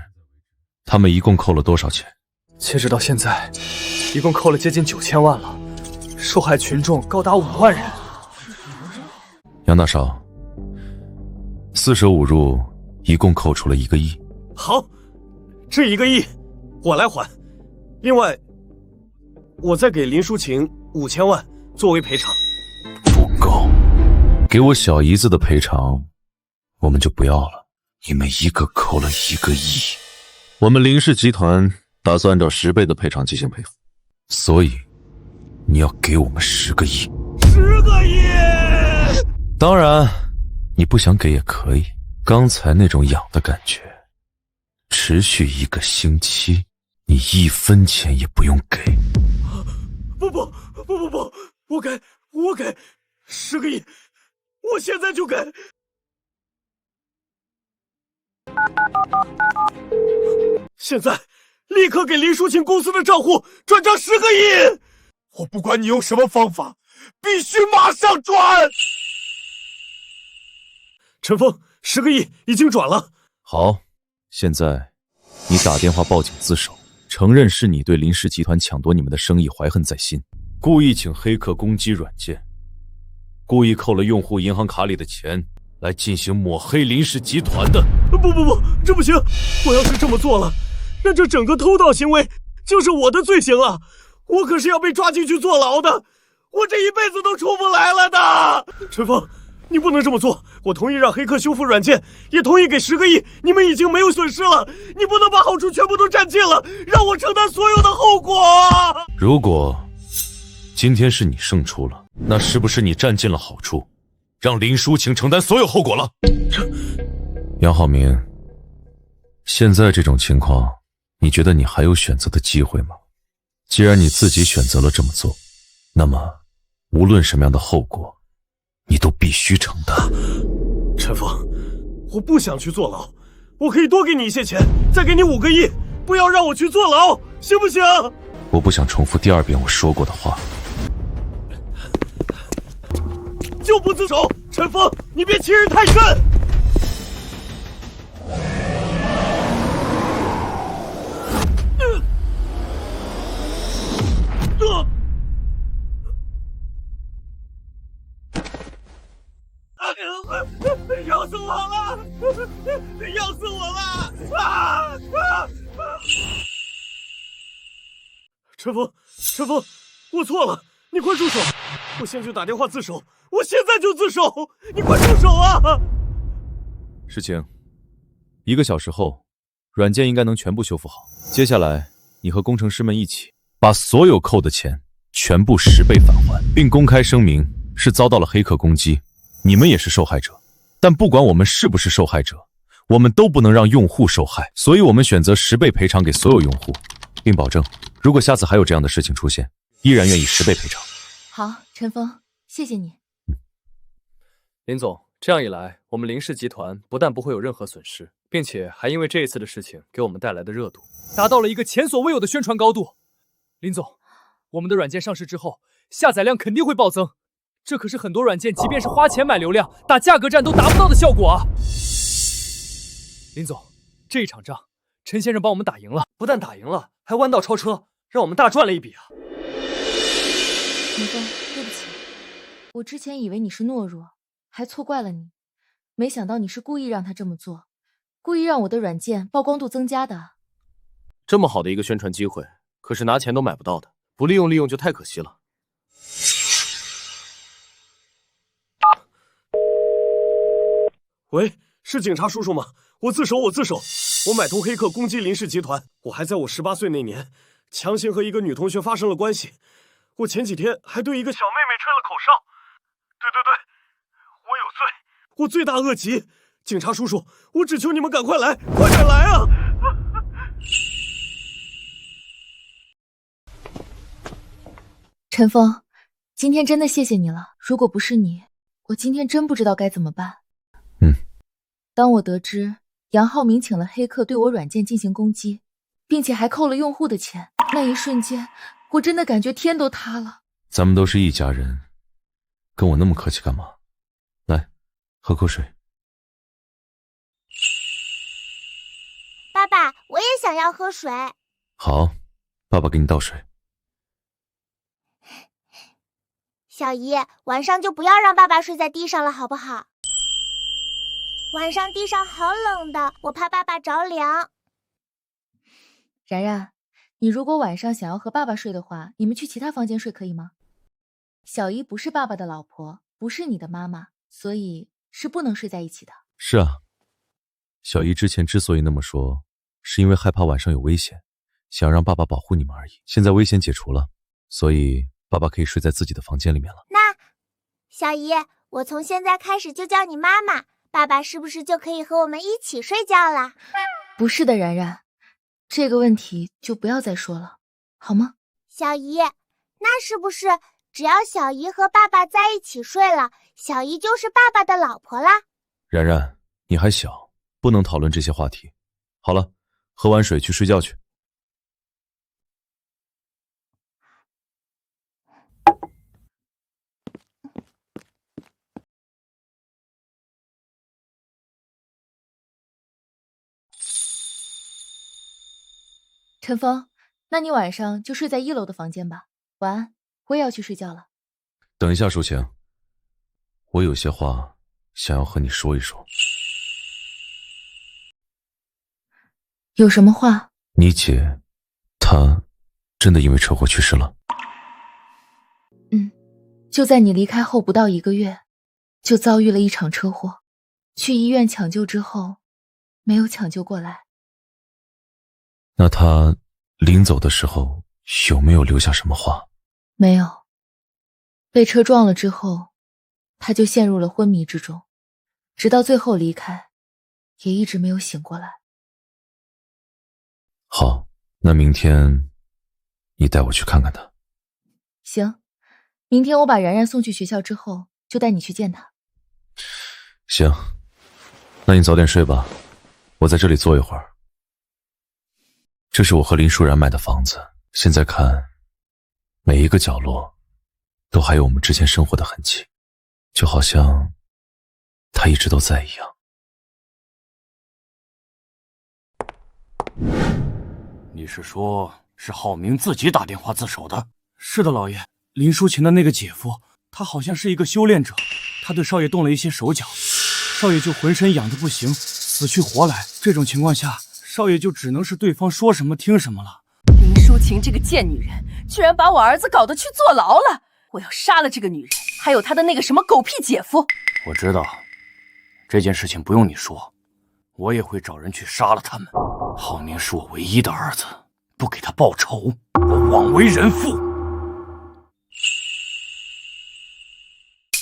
他们一共扣了多少钱？截止到现在，一共扣了接近9000万了，受害群众高达5万人。杨大少，四舍五入一共扣除了1个亿。好，这1个亿我来还，另外我再给林淑琴5000万作为赔偿。给我小姨子的赔偿，我们就不要了。你们一个扣了1个亿，我们林氏集团打算按照10倍的赔偿进行赔付，所以你要给我们10个亿。10个亿！当然，你不想给也可以。刚才那种痒的感觉，持续1个星期，你1分钱也不用给。不，我给10个亿，我现在就给。现在立刻给林淑琴公司的账户转账10个亿！我不管你用什么方法，必须马上转！陈峰，10个亿已经转了。好，现在你打电话报警自首，承认是你对林氏集团抢夺你们的生意怀恨在心，故意请黑客攻击软件，故意扣了用户银行卡里的钱，来进行抹黑林氏集团的。不，这不行！我要是这么做了，那这整个偷盗行为就是我的罪行啊！我可是要被抓进去坐牢的，我这一辈子都出不来了的！陈峰，你不能这么做！我同意让黑客修复软件，也同意给10个亿，你们已经没有损失了，你不能把好处全部都占尽了，让我承担所有的后果！如果今天是你胜出了，那是不是你占尽了好处，让林淑晴承担所有后果了？杨浩明，现在这种情况，你觉得你还有选择的机会吗？既然你自己选择了这么做，那么无论什么样的后果，你都必须承担。陈峰，我不想去坐牢，我可以多给你一些钱，再给你5个亿，不要让我去坐牢，行不行？我不想重复第2遍我说过的话。就不自首！陈峰，你别欺人太甚！要死我了！要死我了！陈峰，我错了，你快住手！我现在就打电话自首，我现在就自首！你快住手啊！事情1个小时后，软件应该能全部修复好。接下来，你和工程师们一起把所有扣的钱全部10倍返还，并公开声明是遭到了黑客攻击，你们也是受害者。但不管我们是不是受害者，我们都不能让用户受害，所以我们选择10倍赔偿给所有用户，并保证如果下次还有这样的事情出现，依然愿意10倍赔偿。好，陈峰，谢谢你。林总，这样一来，我们林氏集团不但不会有任何损失，并且还因为这一次的事情给我们带来的热度，达到了一个前所未有的宣传高度。林总，我们的软件上市之后，下载量肯定会暴增，这可是很多软件即便是花钱买流量，打价格战都达不到的效果啊！林总，这一场仗，陈先生帮我们打赢了，不但打赢了，还弯道超车，让我们大赚了一笔啊！陈峰，对不起，我之前以为你是懦弱，还错怪了你，没想到你是故意让他这么做，故意让我的软件曝光度增加的。这么好的一个宣传机会，可是拿钱都买不到的，不利用就太可惜了。喂，是警察叔叔吗？我自首！我买通黑客攻击林氏集团，我还在我18岁那年强行和一个女同学发生了关系。我前几天还对一个小妹妹吹了口哨。对，我有罪，我罪大恶极。警察叔叔，我只求你们赶快来，快点来啊！陈峰，今天真的谢谢你了，如果不是你，我今天真不知道该怎么办。当我得知杨浩明请了黑客对我软件进行攻击，并且还扣了用户的钱，那一瞬间，我真的感觉天都塌了。咱们都是一家人，跟我那么客气干嘛？来，喝口水。爸爸，我也想要喝水。好，爸爸给你倒水。小姨，晚上就不要让爸爸睡在地上了，好不好？晚上地上好冷的，我怕爸爸着凉。然然，你如果晚上想要和爸爸睡的话，你们去其他房间睡可以吗？小姨不是爸爸的老婆，不是你的妈妈，所以是不能睡在一起的。是啊，小姨之前之所以那么说，是因为害怕晚上有危险，想让爸爸保护你们而已。现在危险解除了，所以爸爸可以睡在自己的房间里面了。那，小姨，我从现在开始就叫你妈妈，爸爸是不是就可以和我们一起睡觉了？不是的，然然，这个问题就不要再说了，好吗？小姨，那是不是只要小姨和爸爸在一起睡了，小姨就是爸爸的老婆啦？然然，你还小，不能讨论这些话题。好了，喝完水去睡觉去。陈峰，那你晚上就睡在1楼的房间吧。晚安，我也要去睡觉了。等一下，淑晴，我有些话想要和你说一说。有什么话？你姐，她真的因为车祸去世了。就在你离开后不到1个月，就遭遇了一场车祸。去医院抢救之后，没有抢救过来。那她临走的时候有没有留下什么话？没有。被车撞了之后，她就陷入了昏迷之中，直到最后离开，也一直没有醒过来。好，那明天你带我去看看她。行，明天我把然然送去学校之后，就带你去见她。行，那你早点睡吧，我在这里坐一会儿。这是我和林舒然买的房子，现在看，每一个角落都还有我们之前生活的痕迹，就好像他一直都在一样。你是说，是浩明自己打电话自首的？是的，老爷。林淑琴的那个姐夫，他好像是一个修炼者，他对少爷动了一些手脚，少爷就浑身痒得不行，死去活来。这种情况下，少爷就只能是对方说什么听什么了。林淑琴这个贱女人，居然把我儿子搞得去坐牢了！我要杀了这个女人，还有她的那个什么狗屁姐夫！我知道，这件事情不用你说，我也会找人去杀了他们。浩明是我唯一的儿子，不给他报仇，我枉为人父。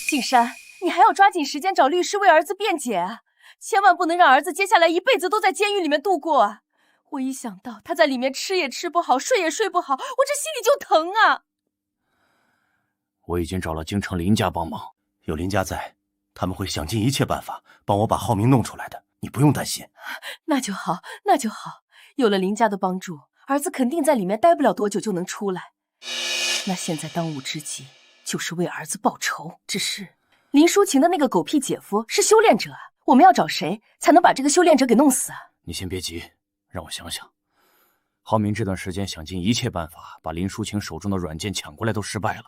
静山，你还要抓紧时间找律师为儿子辩解啊！千万不能让儿子接下来一辈子都在监狱里面度过啊！我一想到他在里面吃也吃不好，睡也睡不好，我这心里就疼啊！我已经找了京城林家帮忙，有林家在，他们会想尽一切办法帮我把浩明弄出来的，你不用担心。那就好，那就好。有了林家的帮助，儿子肯定在里面待不了多久就能出来。那现在当务之急就是为儿子报仇。只是林淑琴的那个狗屁姐夫是修炼者啊，我们要找谁才能把这个修炼者给弄死啊？你先别急，让我想想。浩明这段时间想尽一切办法把林淑琴手中的软件抢过来都失败了，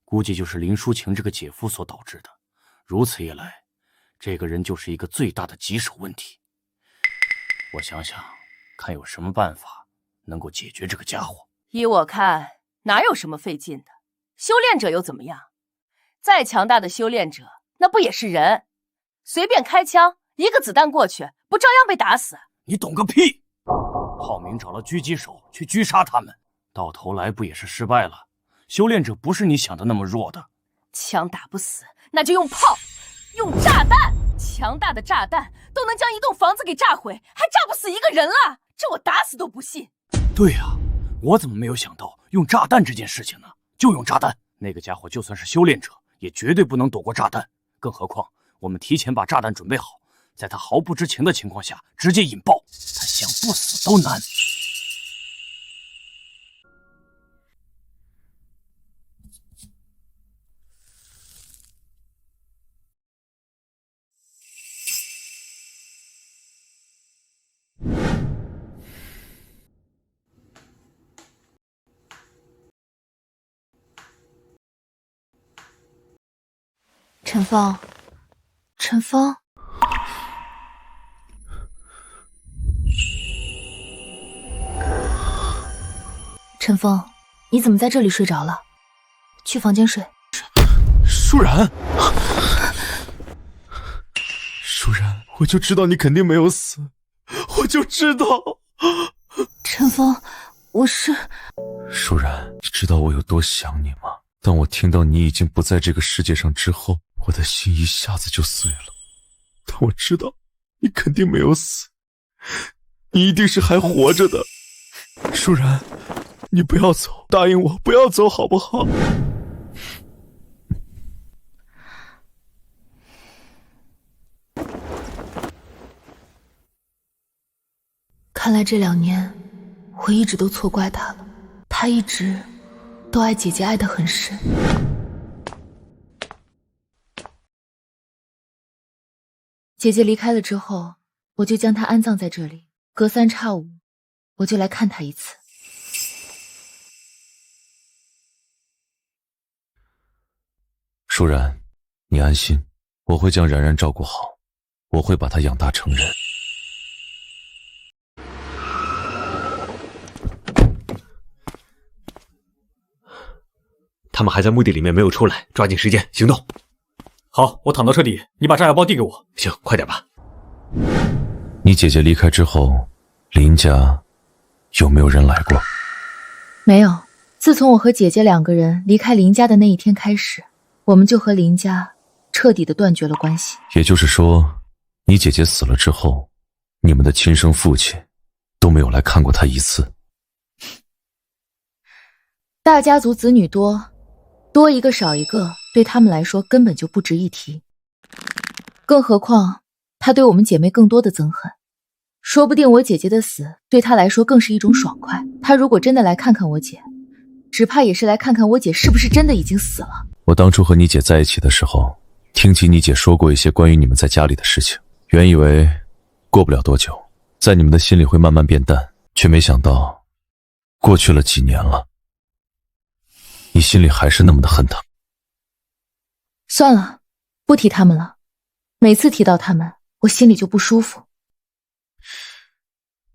估计就是林淑琴这个姐夫所导致的。如此一来，这个人就是一个最大的棘手问题。我想想，看有什么办法能够解决这个家伙。依我看，哪有什么费劲的？修炼者又怎么样？再强大的修炼者，那不也是人？随便开枪，一个子弹过去，不照样被打死？你懂个屁！浩明找了狙击手去狙杀他们，到头来不也是失败了？修炼者不是你想的那么弱的。枪打不死，那就用炮，用炸弹。强大的炸弹都能将一栋房子给炸毁，还炸不死一个人了？这我打死都不信。对啊，我怎么没有想到用炸弹这件事情呢？就用炸弹，那个家伙就算是修炼者，也绝对不能躲过炸弹。更何况我们提前把炸弹准备好，在他毫不知情的情况下直接引爆，他想不死都难。陈峰，陈峰，陈峰，你怎么在这里睡着了？去房间睡。舒然，我就知道你肯定没有死，我就知道。陈峰，我是……舒然，你知道我有多想你吗？当我听到你已经不在这个世界上之后，我的心一下子就碎了。但我知道你肯定没有死，你一定是还活着的。舒然，你不要走，答应我不要走好不好？看来这2年我一直都错怪他了，他一直都爱姐姐爱得很深。姐姐离开了之后，我就将她安葬在这里，隔3差5我就来看她一次。舒然，你安心，我会将然然照顾好，我会把她养大成人。他们还在墓地里面没有出来，抓紧时间行动。好，我躺到车底，你把炸药包递给我。行，快点吧。你姐姐离开之后，林家有没有人来过？没有，自从我和姐姐2个人离开林家的那一天开始，我们就和林家彻底的断绝了关系。也就是说，你姐姐死了之后，你们的亲生父亲都没有来看过她一次。大家族子女多，多一个少一个，对他们来说根本就不值一提。更何况，他对我们姐妹更多的憎恨，说不定我姐姐的死对他来说更是一种爽快。他如果真的来看看我姐，只怕也是来看看我姐是不是真的已经死了。我当初和你姐在一起的时候，听起你姐说过一些关于你们在家里的事情，原以为过不了多久，在你们的心里会慢慢变淡，却没想到过去了几年了，你心里还是那么的恨他。算了，不提他们了。每次提到他们，我心里就不舒服。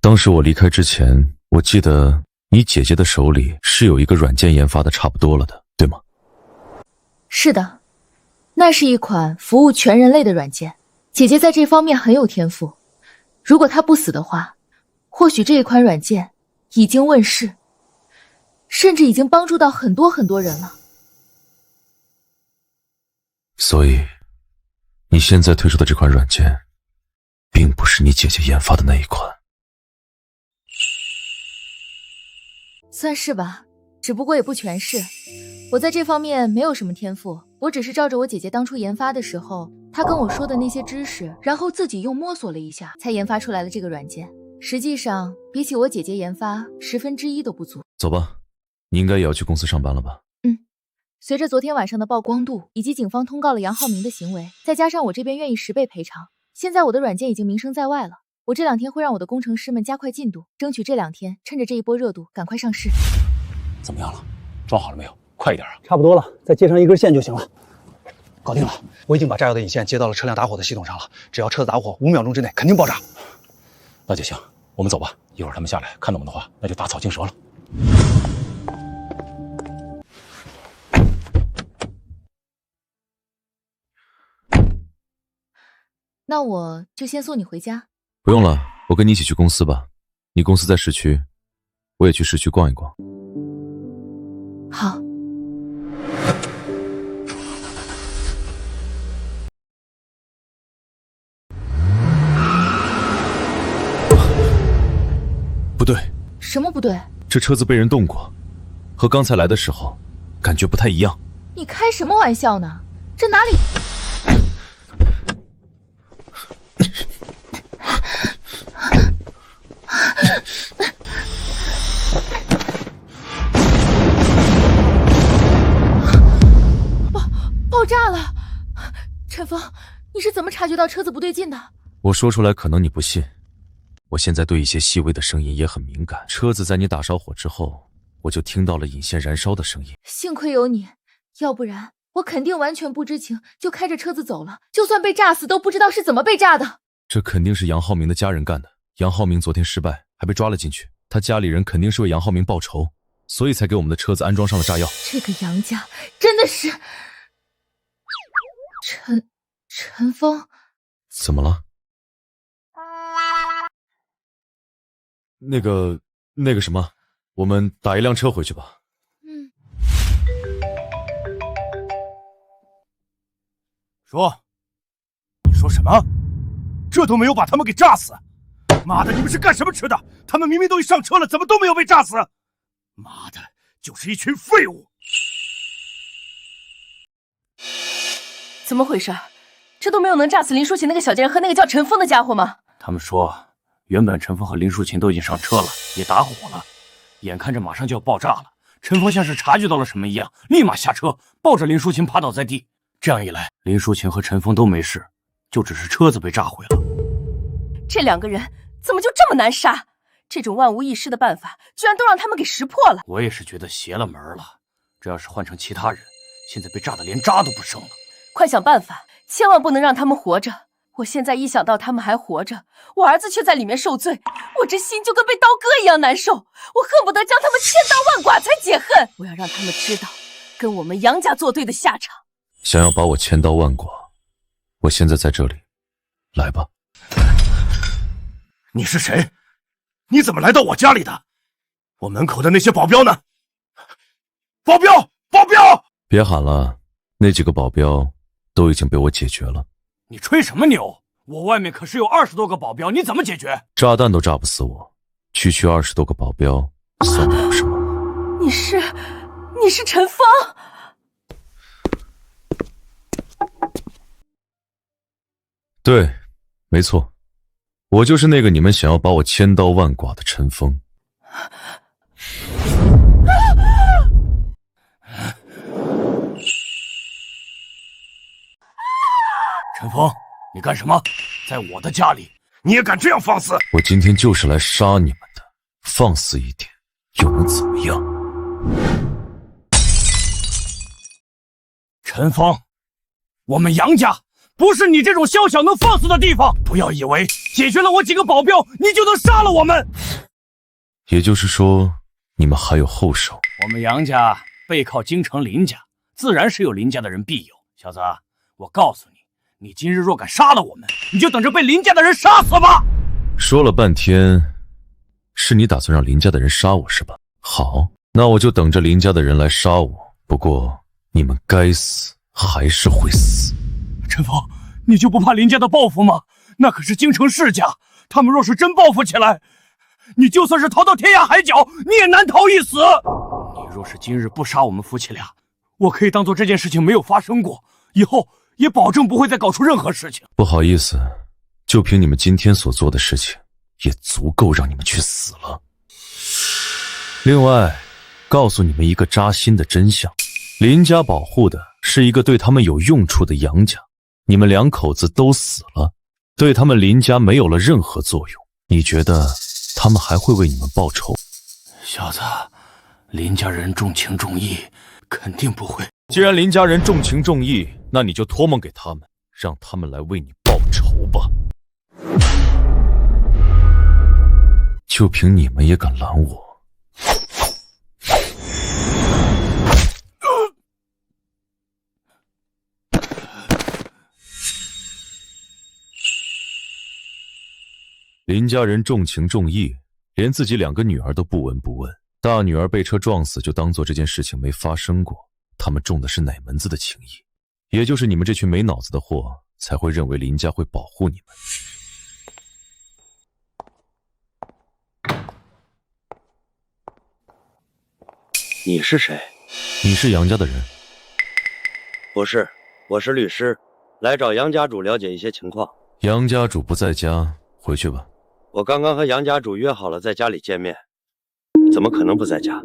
当时我离开之前，我记得你姐姐的手里是有一个软件研发的差不多了的，对吗？是的，那是一款服务全人类的软件，姐姐在这方面很有天赋。如果她不死的话，或许这一款软件已经问世，甚至已经帮助到很多很多人了。所以你现在推出的这款软件并不是你姐姐研发的那一款。算是吧，只不过也不全是。我在这方面没有什么天赋，我只是照着我姐姐当初研发的时候她跟我说的那些知识，然后自己又摸索了一下，才研发出来了这个软件。实际上比起我姐姐研发1/10都不足。走吧，你应该也要去公司上班了吧？随着昨天晚上的曝光度，以及警方通告了杨浩明的行为，再加上我这边愿意10倍赔偿，现在我的软件已经名声在外了。我这2天会让我的工程师们加快进度，争取这2天趁着这一波热度赶快上市。怎么样了？装好了没有？快一点啊！差不多了，再接上1根线就行了。搞定了，我已经把炸药的引线接到了车辆打火的系统上了，只要车子打火，5秒钟之内肯定爆炸。那就行，我们走吧。一会儿他们下来看到我们的话，那就打草惊蛇了。那我就先送你回家。不用了，我跟你一起去公司吧。你公司在市区，我也去市区逛一逛。好。不对。什么不对？这车子被人动过，和刚才来的时候感觉不太一样。你开什么玩笑呢？这哪里……爆炸了！陈峰，你是怎么察觉到车子不对劲的？我说出来可能你不信，我现在对一些细微的声音也很敏感。车子在你打烧火之后，我就听到了引线燃烧的声音。幸亏有你，要不然我肯定完全不知情就开着车子走了，就算被炸死都不知道是怎么被炸的。这肯定是杨浩明的家人干的。杨浩明昨天失败，还被抓了进去，他家里人肯定是为杨浩明报仇，所以才给我们的车子安装上了炸药。这个杨家真的是……陈峰，怎么了？那个什么，我们打一辆车回去吧。嗯。你说什么？这都没有把他们给炸死？妈的，你们是干什么吃的？他们明明都已上车了，怎么都没有被炸死？妈的，就是一群废物！怎么回事？这都没有能炸死林淑琴那个小贱人和那个叫陈峰的家伙吗？他们说，原本陈峰和林淑琴都已经上车了，也打火了，眼看着马上就要爆炸了。陈峰像是察觉到了什么一样，立马下车，抱着林淑琴趴倒在地。这样一来，林淑琴和陈峰都没事，就只是车子被炸毁了。这两个人怎么就这么难杀？这种万无一失的办法，居然都让他们给识破了。我也是觉得邪了门了。这要是换成其他人，现在被炸得连渣都不剩了。快想办法，千万不能让他们活着。我现在一想到他们还活着，我儿子却在里面受罪，我这心就跟被刀割一样难受。我恨不得将他们千刀万剐才解恨。我要让他们知道，跟我们杨家作对的下场。想要把我千刀万剐，我现在在这里，来吧。你是谁？你怎么来到我家里的？我门口的那些保镖呢？保镖！保镖！别喊了，那几个保镖都已经被我解决了。你吹什么牛？我外面可是有20多个保镖，你怎么解决？炸弹都炸不死我，区区20多个保镖算得了什么？你是陈峰？对，没错，我就是那个你们想要把我千刀万剐的陈峰。陈峰，你干什么？在我的家里，你也敢这样放肆？我今天就是来杀你们的，放肆一点又能怎么样？陈峰，我们杨家不是你这种宵小能放肆的地方！不要以为解决了我几个保镖，你就能杀了我们。也就是说，你们还有后手？我们杨家背靠京城林家，自然是有林家的人庇佑。小子，我告诉你，你今日若敢杀了我们，你就等着被林家的人杀死吧！说了半天，是你打算让林家的人杀我是吧？好，那我就等着林家的人来杀我。不过，你们该死还是会死。陈峰，你就不怕林家的报复吗？那可是京城世家，他们若是真报复起来，你就算是逃到天涯海角，你也难逃一死。你若是今日不杀我们夫妻俩，我可以当做这件事情没有发生过，以后也保证不会再搞出任何事情。不好意思，就凭你们今天所做的事情，也足够让你们去死了。另外，告诉你们一个扎心的真相，林家保护的是一个对他们有用处的杨家，你们两口子都死了，对他们林家没有了任何作用，你觉得他们还会为你们报仇？小子，林家人重情重义，肯定不会。既然林家人重情重义，那你就托梦给他们，让他们来为你报仇吧。就凭你们也敢拦我？林家人重情重义，连自己2个女儿都不闻不问，大女儿被车撞死就当做这件事情没发生过。他们重的是哪门子的情义？也就是你们这群没脑子的货，才会认为林家会保护你们。你是谁？你是杨家的人？不是，我是律师，来找杨家主了解一些情况。杨家主不在家，回去吧。我刚刚和杨家主约好了在家里见面，怎么可能不在家？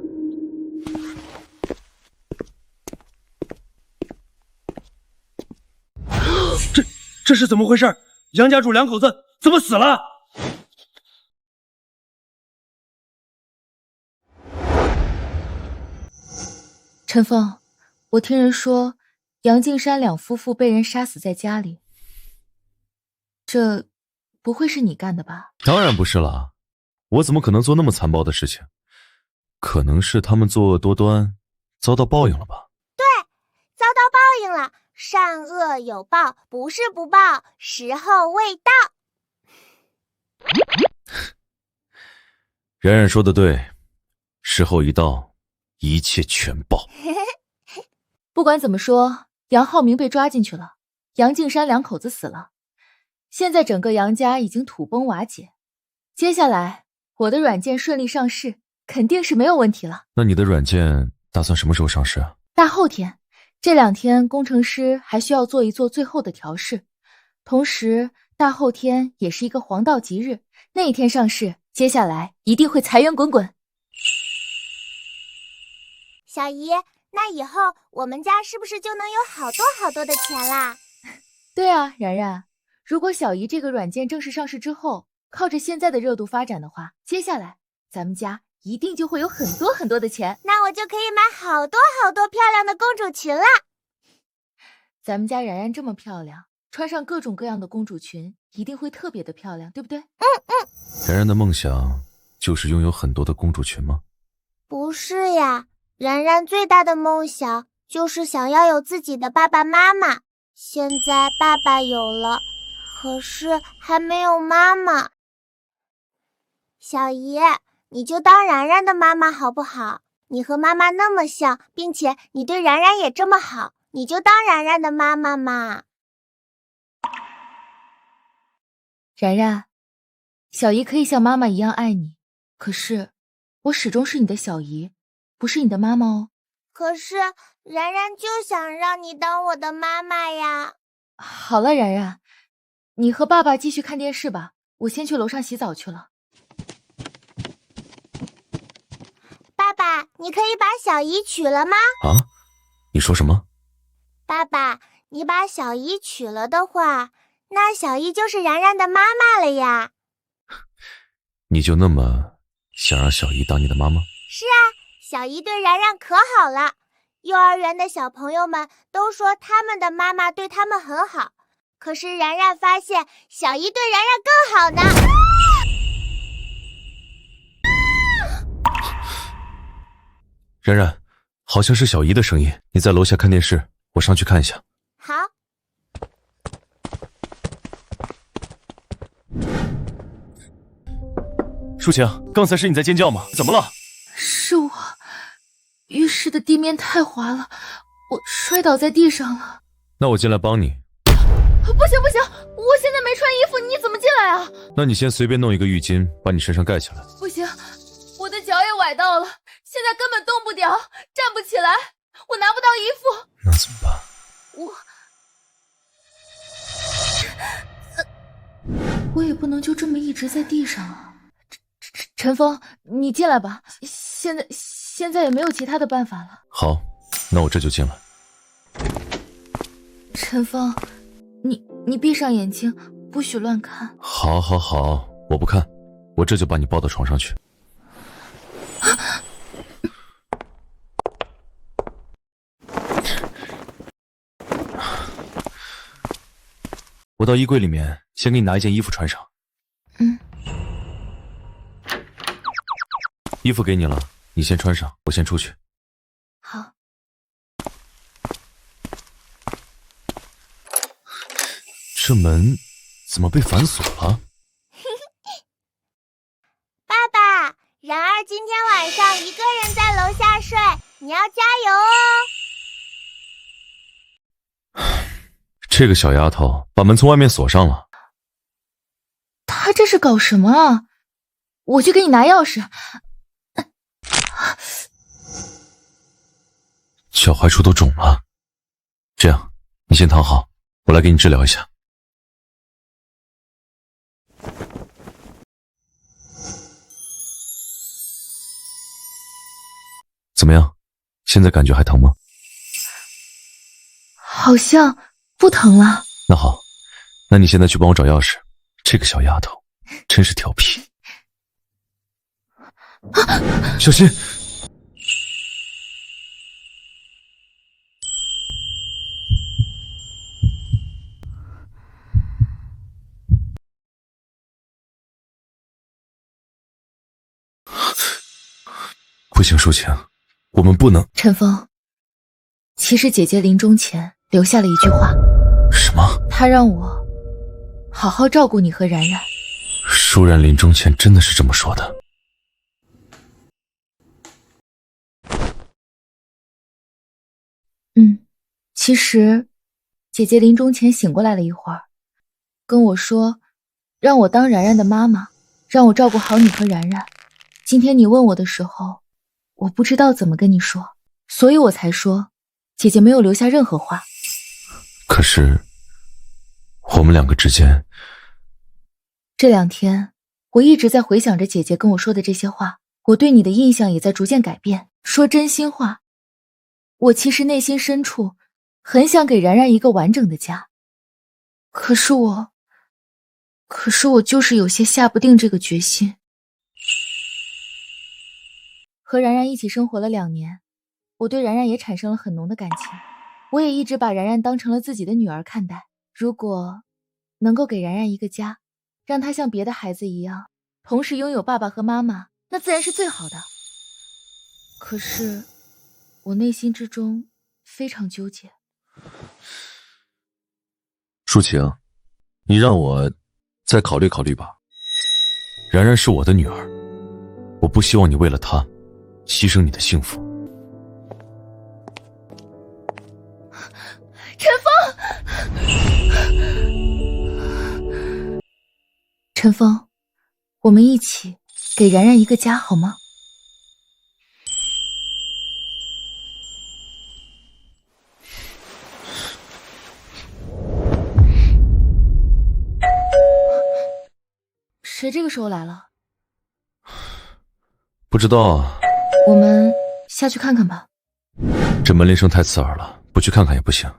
这是怎么回事？杨家主2口子怎么死了？陈峰，我听人说杨敬山2夫妇被人杀死在家里，这不会是你干的吧？当然不是了，我怎么可能做那么残暴的事情？可能是他们作恶多端，遭到报应了吧？对，遭到报应了。善恶有报，不是不报，时候未到。冉冉说的对，时候一到，一切全爆。不管怎么说，杨浩明被抓进去了，杨敬山两口子死了，现在整个杨家已经土崩瓦解。接下来我的软件顺利上市，肯定是没有问题了。那你的软件打算什么时候上市啊？大后天，这2天工程师还需要做一做最后的调试，同时大后天也是一个黄道吉日，那一天上市，接下来一定会财源滚滚。小姨，那以后我们家是不是就能有好多好多的钱啦？对啊，然然，如果小姨这个软件正式上市之后，靠着现在的热度发展的话，接下来咱们家一定就会有很多很多的钱。那我就可以买好多好多漂亮的公主裙啦。咱们家然然这么漂亮，穿上各种各样的公主裙，一定会特别的漂亮，对不对？然然的梦想就是拥有很多的公主裙吗？不是呀，然然最大的梦想就是想要有自己的爸爸妈妈。现在爸爸有了，可是还没有妈妈。小姨，你就当然然的妈妈好不好？你和妈妈那么像，并且你对然然也这么好，你就当然然的妈妈嘛。然然，小姨可以像妈妈一样爱你，可是我始终是你的小姨，不是你的妈妈哦。可是然然就想让你当我的妈妈呀。好了，然然，你和爸爸继续看电视吧，我先去楼上洗澡去了。爸爸，你可以把小姨娶了吗？啊？你说什么？爸爸，你把小姨娶了的话，那小姨就是然然的妈妈了呀。你就那么想让小姨当你的妈妈？是啊，小姨对然然可好了，幼儿园的小朋友们都说他们的妈妈对他们很好，可是然然发现小姨对然然更好呢。然然，好像是小姨的声音，你在楼下看电视，我上去看一下。好。舒晴，刚才是你在尖叫吗？怎么了？是我，浴室的地面太滑了，我摔倒在地上了。那我进来帮你。不行不行，我现在没穿衣服，你怎么进来啊？那你先随便弄一个浴巾，把你身上盖起来。不行，我的脚也崴到了，现在根本动不了，站不起来，我拿不到衣服。那怎么办？我也不能就这么一直在地上啊。陈峰，你进来吧，现在也没有其他的办法了。好，那我这就进来。陈峰，你闭上眼睛，不许乱看。好，好，好，我不看，我这就把你抱到床上去。我到衣柜里面先给你拿一件衣服穿上。衣服给你了，你先穿上，我先出去。好。这门怎么被反锁了？爸爸，然儿今天晚上一个人在楼下睡，你要加油哦。这个小丫头把门从外面锁上了。她这是搞什么啊？我去给你拿钥匙。脚踝处都肿了，这样，你先躺好，我来给你治疗一下。怎么样？现在感觉还疼吗？好像不疼了。那好，那你现在去帮我找钥匙。这个小丫头真是调皮。小心！不行，舒晴，我们不能。陈峰，其实姐姐临终前留下了一句话。什么？她让我好好照顾你和然然。舒然临终前真的是这么说的。其实，姐姐临终前醒过来了一会儿，跟我说，让我当然然的妈妈，让我照顾好你和然然。今天你问我的时候，我不知道怎么跟你说，所以我才说，姐姐没有留下任何话。可是，我们两个之间，这2天，我一直在回想着姐姐跟我说的这些话，我对你的印象也在逐渐改变。说真心话，我其实内心深处很想给然然一个完整的家，可是我就是有些下不定这个决心。和然然一起生活了2年，我对然然也产生了很浓的感情，我也一直把然然当成了自己的女儿看待。如果能够给然然一个家，让她像别的孩子一样，同时拥有爸爸和妈妈，那自然是最好的。可是，我内心之中非常纠结。舒晴，你让我再考虑考虑吧。然然是我的女儿，我不希望你为了她牺牲你的幸福。陈峰，陈峰，我们一起给然然一个家好吗？谁这个时候来了？不知道啊。我们下去看看吧。这门铃声太刺耳了，不去看看也不行。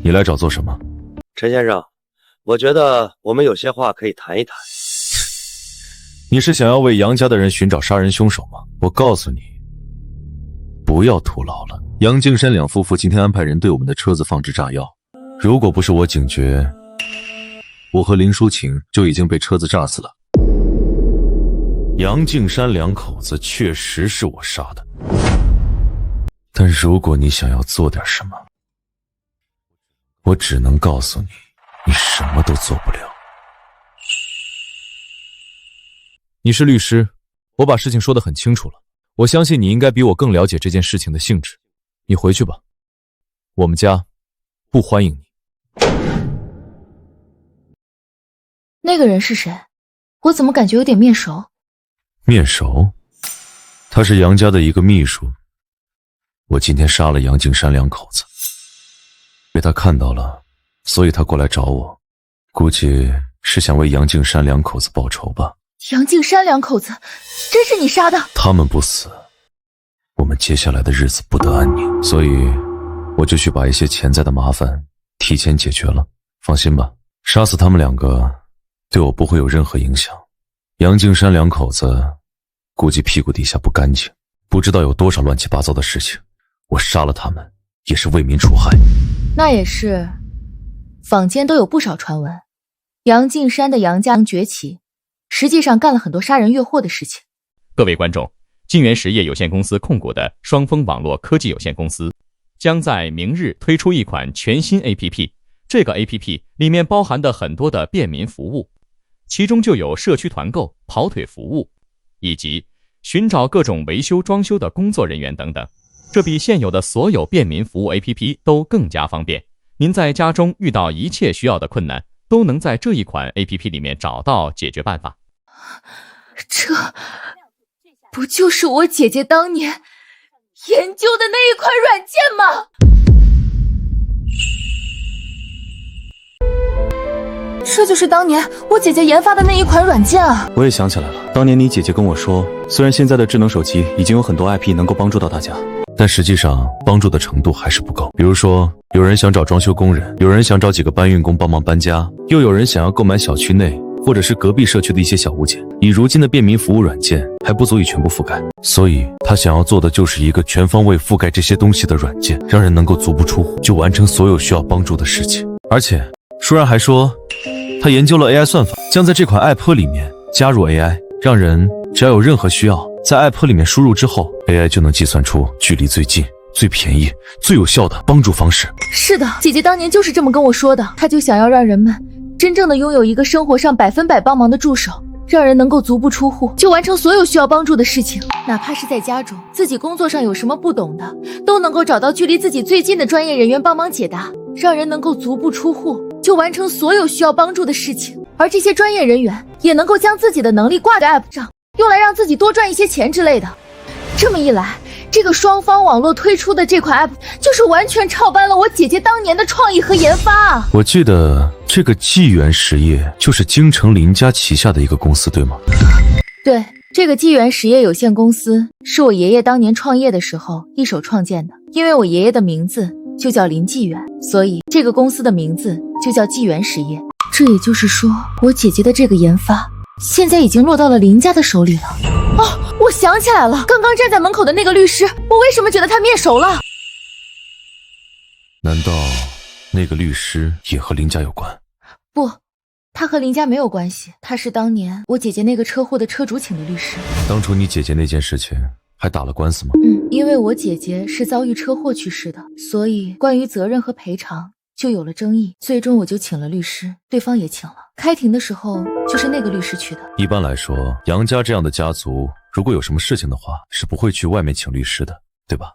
你来找做什么？陈先生，我觉得我们有些话可以谈一谈。你是想要为杨家的人寻找杀人凶手吗？我告诉你，不要徒劳了。杨敬山两夫妇今天安排人对我们的车子放置炸药，如果不是我警觉，我和林淑晴就已经被车子炸死了。杨敬山两口子确实是我杀的，但如果你想要做点什么，我只能告诉你，你什么都做不了。你是律师，我把事情说得很清楚了，我相信你应该比我更了解这件事情的性质。你回去吧，我们家不欢迎你。那个人是谁？我怎么感觉有点面熟？面熟？他是杨家的一个秘书。我今天杀了杨敬山两口子，被他看到了，所以他过来找我，估计是想为杨敬山两口子报仇吧。杨敬山两口子，真是你杀的？他们不死，我们接下来的日子不得安宁，所以我就去把一些潜在的麻烦提前解决了。放心吧，杀死他们两个对我不会有任何影响。杨敬山两口子估计屁股底下不干净，不知道有多少乱七八糟的事情，我杀了他们也是为民除害。那也是，坊间都有不少传闻，杨敬山的杨家崛起，实际上干了很多杀人越货的事情。各位观众，晋源实业有限公司控股的双峰网络科技有限公司将在明日推出一款全新 APP， 这个 APP 里面包含的很多的便民服务，其中就有社区团购、跑腿服务，以及寻找各种维修装修的工作人员等等。这比现有的所有便民服务 APP 都更加方便，您在家中遇到一切需要的困难，都能在这一款 APP 里面找到解决办法。这不就是我姐姐当年研究的那一款软件吗？这就是当年我姐姐研发的那一款软件啊！我也想起来了，当年你姐姐跟我说，虽然现在的智能手机已经有很多 IP 能够帮助到大家，但实际上帮助的程度还是不够。比如说，有人想找装修工人，有人想找几个搬运工帮忙搬家，又有人想要购买小区内或者是隔壁社区的一些小物件。以如今的便民服务软件还不足以全部覆盖，所以他想要做的就是一个全方位覆盖这些东西的软件，让人能够足不出户就完成所有需要帮助的事情。而且舒然还说，他研究了 AI 算法，将在这款 App 里面加入 AI， 让人只要有任何需要，在 App 里面输入之后， AI 就能计算出距离最近、最便宜、最有效的帮助方式。是的，姐姐当年就是这么跟我说的，她就想要让人们真正的拥有一个生活上100%帮忙的助手，让人能够足不出户就完成所有需要帮助的事情，哪怕是在家中，自己工作上有什么不懂的，都能够找到距离自己最近的专业人员帮忙解答，让人能够足不出户就完成所有需要帮助的事情。而这些专业人员也能够将自己的能力挂在 App 上，用来让自己多赚一些钱之类的。这么一来，这个双方网络推出的这款 App 就是完全照搬了我姐姐当年的创意和研发啊！我记得这个纪元实业就是京城林家旗下的一个公司，对吗？对，这个纪元实业有限公司是我爷爷当年创业的时候一手创建的，因为我爷爷的名字就叫林纪元，所以这个公司的名字就叫纪元实业。这也就是说，我姐姐的这个研发现在已经落到了林家的手里了。哦，我想起来了，刚刚站在门口的那个律师，我为什么觉得他面熟了？难道那个律师也和林家有关？不，他和林家没有关系，他是当年我姐姐那个车祸的车主请的律师。当初你姐姐那件事情还打了官司吗？因为我姐姐是遭遇车祸去世的，所以关于责任和赔偿就有了争议，最终我就请了律师，对方也请了。开庭的时候就是那个律师去的。一般来说，杨家这样的家族如果有什么事情的话，是不会去外面请律师的，对吧？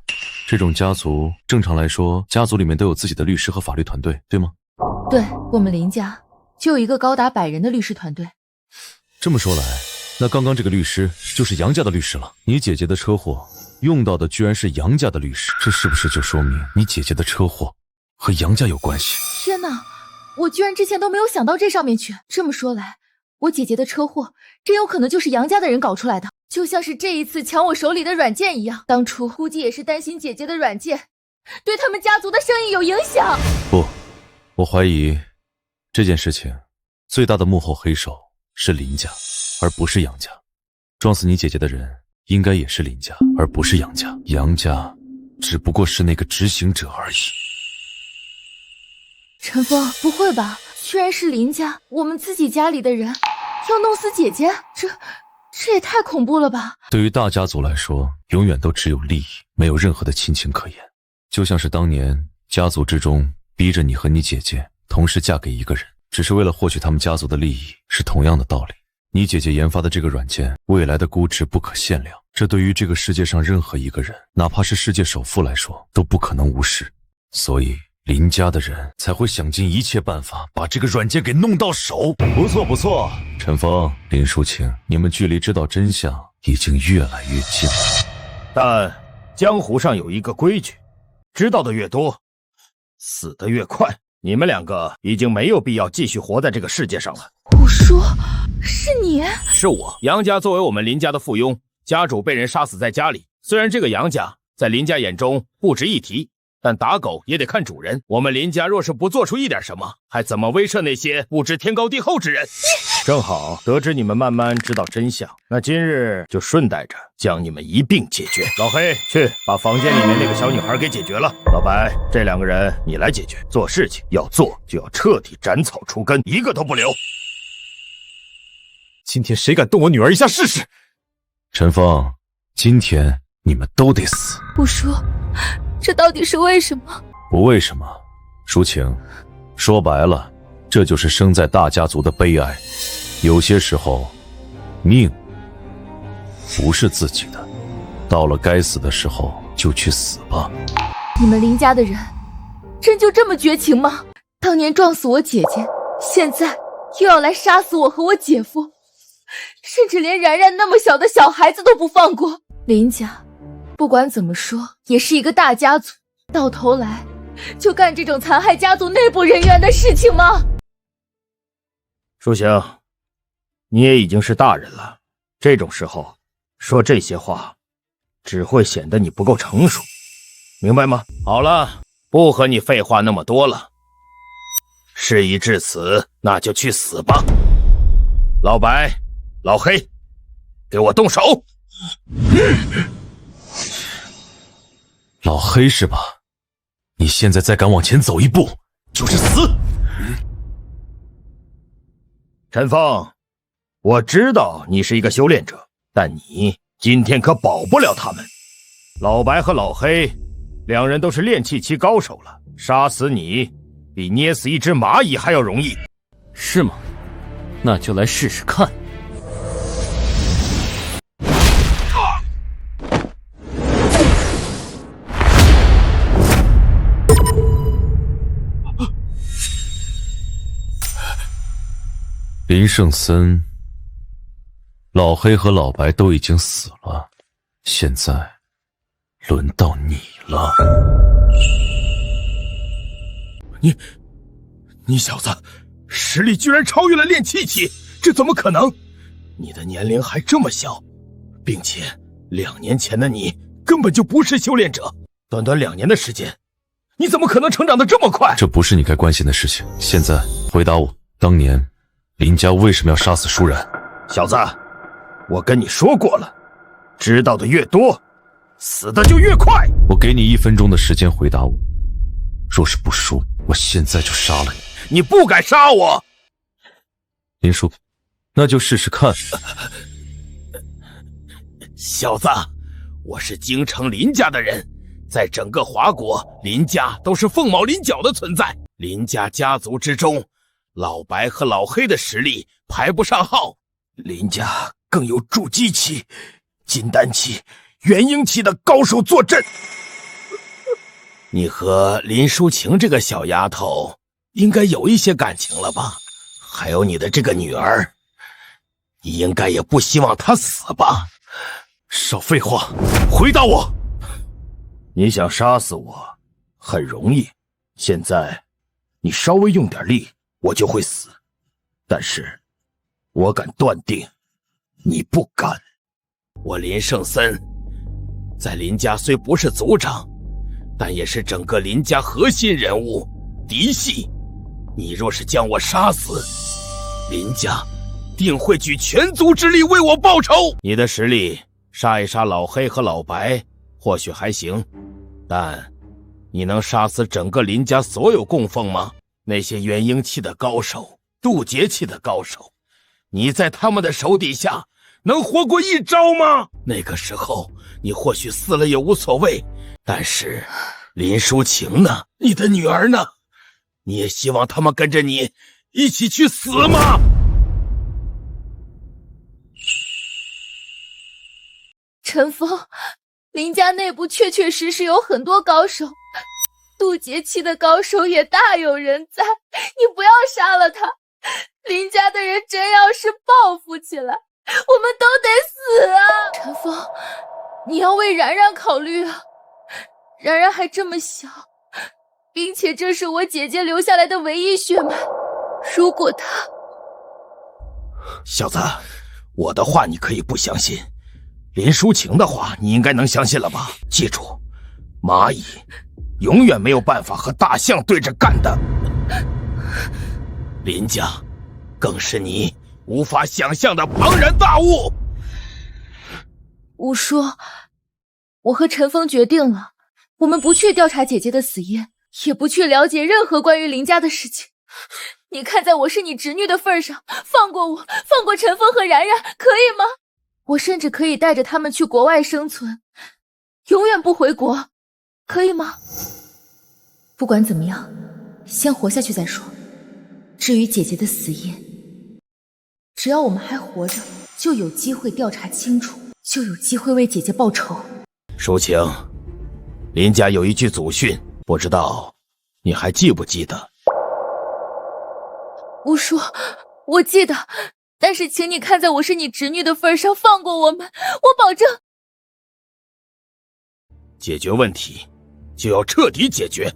这种家族正常来说，家族里面都有自己的律师和法律团队，对吗？对，我们林家就有一个高达100人的律师团队。这么说来，那刚刚这个律师就是杨家的律师了。你姐姐的车祸用到的居然是杨家的律师，这是不是就说明你姐姐的车祸和杨家有关系？天哪，我居然之前都没有想到这上面去。这么说来，我姐姐的车祸真有可能就是杨家的人搞出来的，就像是这一次抢我手里的软件一样，当初估计也是担心姐姐的软件对他们家族的生意有影响。不，我怀疑这件事情最大的幕后黑手是林家，而不是杨家。撞死你姐姐的人应该也是林家，而不是杨家。杨家只不过是那个执行者而已。陈峰，不会吧？居然是林家，我们自己家里的人要弄死姐姐，这也太恐怖了吧！对于大家族来说，永远都只有利益，没有任何的亲情可言。就像是当年家族之中逼着你和你姐姐同时嫁给一个人，只是为了获取他们家族的利益，是同样的道理。你姐姐研发的这个软件，未来的估值不可限量，这对于这个世界上任何一个人，哪怕是世界首富来说，都不可能无视。所以林家的人才会想尽一切办法把这个软件给弄到手。不错不错，陈峰、林淑清，你们距离知道真相已经越来越近了。但江湖上有一个规矩，知道的越多，死得越快。你们两个已经没有必要继续活在这个世界上了。我说，是你？是我。杨家作为我们林家的附庸，家主被人杀死在家里。虽然这个杨家在林家眼中不值一提，但打狗也得看主人。我们林家若是不做出一点什么，还怎么威慑那些不知天高地厚之人？正好得知你们慢慢知道真相，那今日就顺带着将你们一并解决。老黑，去把房间里面那个小女孩给解决了。老白，这两个人你来解决。做事情要做就要彻底斩草除根，一个都不留。今天谁敢动我女儿一下试试？陈峰，今天你们都得死。我说，这到底是为什么？不为什么，淑清，说白了，这就是生在大家族的悲哀。有些时候，命不是自己的，到了该死的时候就去死吧。你们林家的人真就这么绝情吗？当年撞死我姐姐，现在又要来杀死我和我姐夫，甚至连然然那么小的小孩子都不放过。林家不管怎么说也是一个大家族，到头来就干这种残害家族内部人员的事情吗？淑行，你也已经是大人了，这种时候说这些话只会显得你不够成熟，明白吗？好了，不和你废话那么多了，事已至此，那就去死吧。老白，老黑，给我动手。老黑是吧？你现在再敢往前走一步，就是死。陈峰，我知道你是一个修炼者，但你今天可保不了他们。老白和老黑两人都是炼气期高手了，杀死你比捏死一只蚂蚁还要容易。是吗？那就来试试看。林圣森、老黑和老白都已经死了，现在轮到你了。你小子实力居然超越了炼气期，这怎么可能？你的年龄还这么小，并且2年前的你根本就不是修炼者，短短2年的时间，你怎么可能成长得这么快？这不是你该关心的事情。现在回答我，当年林家为什么要杀死舒然？小子，我跟你说过了，知道的越多，死的就越快。我给你1分钟的时间回答我，若是不说，我现在就杀了你。你不敢杀我，林叔，那就试试看。小子，我是京城林家的人，在整个华国，林家都是凤毛麟角的存在。林家家族之中，老白和老黑的实力排不上号，林家更有筑基期、金丹期、元婴期的高手坐镇。你和林淑晴这个小丫头应该有一些感情了吧？还有你的这个女儿，你应该也不希望她死吧？少废话，回答我！你想杀死我，很容易。现在，你稍微用点力，我就会死。但是，我敢断定，你不敢。我林圣森，在林家虽不是族长，但也是整个林家核心人物，嫡系。你若是将我杀死，林家定会举全族之力为我报仇。你的实力杀一杀老黑和老白或许还行，但你能杀死整个林家所有供奉吗？那些元婴期的高手、渡劫期的高手，你在他们的手底下能活过1招吗？那个时候你或许死了也无所谓，但是林淑晴呢？你的女儿呢？你也希望他们跟着你一起去死吗？陈峰，林家内部确确实实有很多高手，渡劫期的高手也大有人在，你不要杀了他。林家的人真要是报复起来，我们都得死啊！陈峰，你要为然然考虑啊，然然还这么小，并且这是我姐姐留下来的唯一血脉，如果她……小子，我的话你可以不相信，林淑晴的话你应该能相信了吧？记住，蚂蚁永远没有办法和大象对着干的。林家更是你无法想象的庞然大物。吴叔，我和陈峰决定了，我们不去调查姐姐的死因，也不去了解任何关于林家的事情。你看在我是你侄女的份上，放过我，放过陈峰和然然，可以吗？我甚至可以带着他们去国外生存，永远不回国，可以吗？不管怎么样，先活下去再说。至于姐姐的死因，只要我们还活着，就有机会调查清楚，就有机会为姐姐报仇。淑晴，林家有一句祖训，不知道你还记不记得？吴叔，我记得，但是请你看在我是你侄女的份上，放过我们，我保证。解决问题就要彻底解决，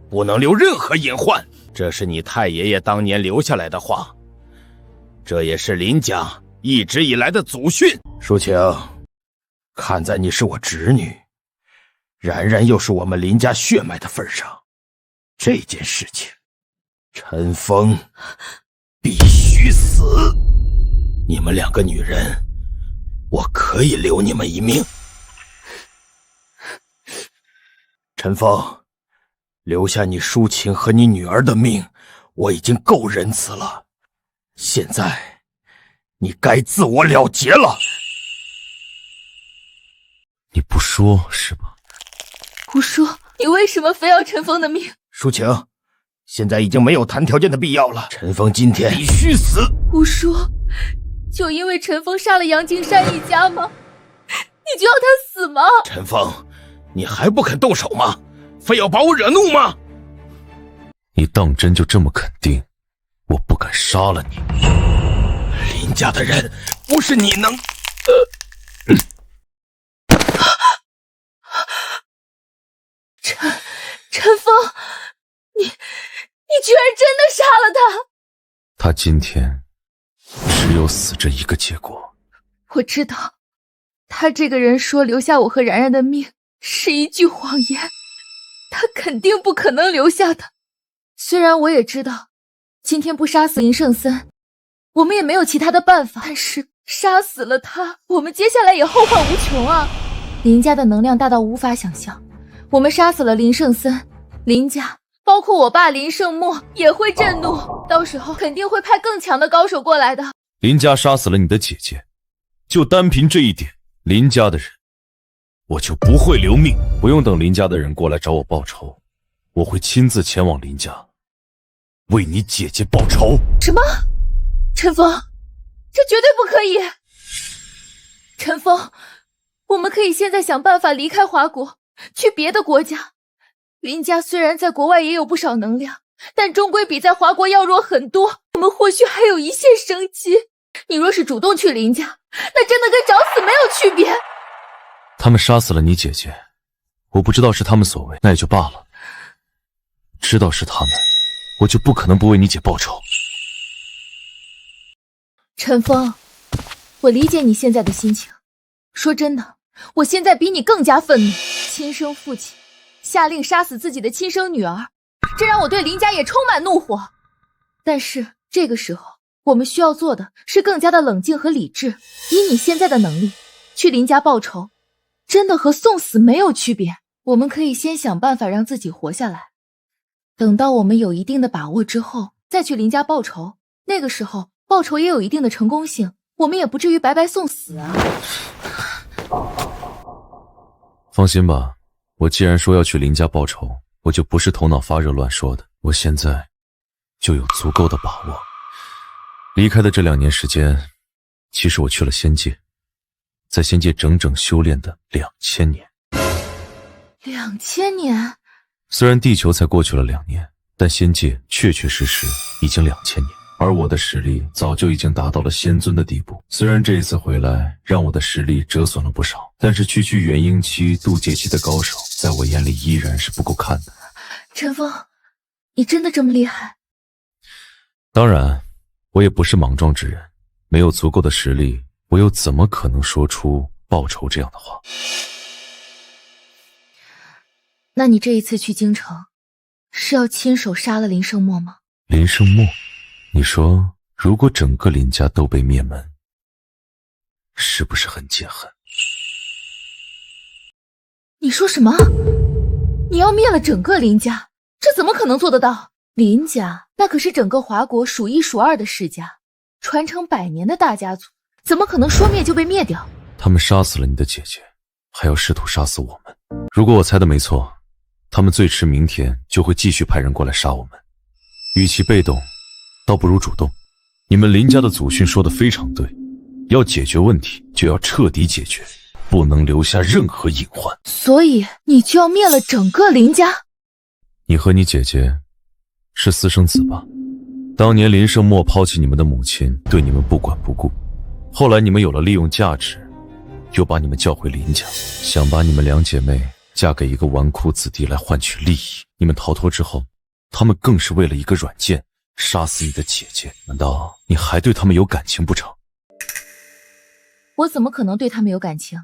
不能留任何隐患。这是你太爷爷当年留下来的话，这也是林家一直以来的祖训。淑晴，看在你是我侄女，然然又是我们林家血脉的份上，这件事情，陈峰必须死。你们2个女人，我可以留你们一命。陈峰，留下你淑晴和你女儿的命，我已经够仁慈了。现在，你该自我了结了。你不说是吧？吴叔，你为什么非要陈峰的命？淑晴，现在已经没有谈条件的必要了。陈峰今天必须死。吴叔，就因为陈峰杀了杨金山一家吗？你就要他死吗？陈峰，你还不肯动手吗？非要把我惹怒吗？你当真就这么肯定我不敢杀了你？林家的人不是你能……陈峰，你居然真的杀了他！他今天只有死这一个结果。我知道，他这个人说留下我和然然的命是一句谎言，他肯定不可能留下的。虽然我也知道，今天不杀死林圣森，我们也没有其他的办法，但是杀死了他，我们接下来也后患无穷啊！林家的能量大到无法想象，我们杀死了林圣森，林家包括我爸林圣墨也会震怒，到时候肯定会派更强的高手过来的。林家杀死了你的姐姐，就单凭这一点，林家的人我就不会留命。不用等林家的人过来找我报仇，我会亲自前往林家为你姐姐报仇。什么？陈峰，这绝对不可以！陈峰，我们可以现在想办法离开华国，去别的国家。林家虽然在国外也有不少能量，但终归比在华国要弱很多，我们或许还有一线生机。你若是主动去林家，那真的跟找死没有区别。他们杀死了你姐姐，我不知道是他们所为，那也就罢了。知道是他们，我就不可能不为你姐报仇。陈峰，我理解你现在的心情。说真的，我现在比你更加愤怒。亲生父亲下令杀死自己的亲生女儿，这让我对林家也充满怒火。但是这个时候，我们需要做的是更加的冷静和理智。以你现在的能力，去林家报仇，真的和送死没有区别。我们可以先想办法让自己活下来，等到我们有一定的把握之后，再去林家报仇。那个时候，报仇也有一定的成功性，我们也不至于白白送死啊。放心吧，我既然说要去林家报仇，我就不是头脑发热乱说的。我现在就有足够的把握。离开的这2年时间，其实我去了仙界，在仙界整整修炼的2000年。2000年？虽然地球才过去了2年，但仙界确确实实已经2000年。而我的实力早就已经达到了仙尊的地步。虽然这一次回来让我的实力折损了不少，但是区区元婴期、渡劫期的高手，在我眼里依然是不够看的。陈峰，你真的这么厉害？当然，我也不是莽撞之人，没有足够的实力，我又怎么可能说出报仇这样的话？那你这一次去京城，是要亲手杀了林圣墨吗？林圣墨？你说，如果整个林家都被灭门，是不是很解恨？你说什么？你要灭了整个林家？这怎么可能做得到？林家那可是整个华国数1数2的世家，传承100年的大家族，怎么可能说灭就被灭掉？他们杀死了你的姐姐，还要试图杀死我们。如果我猜的没错，他们最迟明天就会继续派人过来杀我们。与其被动，倒不如主动。你们林家的祖训说的非常对，要解决问题就要彻底解决，不能留下任何隐患。所以你就要灭了整个林家？你和你姐姐是私生子吧？当年林圣墨抛弃你们的母亲，对你们不管不顾，后来你们有了利用价值，又把你们叫回林家，想把你们2姐妹嫁给一个纨绔子弟来换取利益。你们逃脱之后，他们更是为了一个软件杀死你的姐姐，难道你还对他们有感情不成？我怎么可能对他们有感情？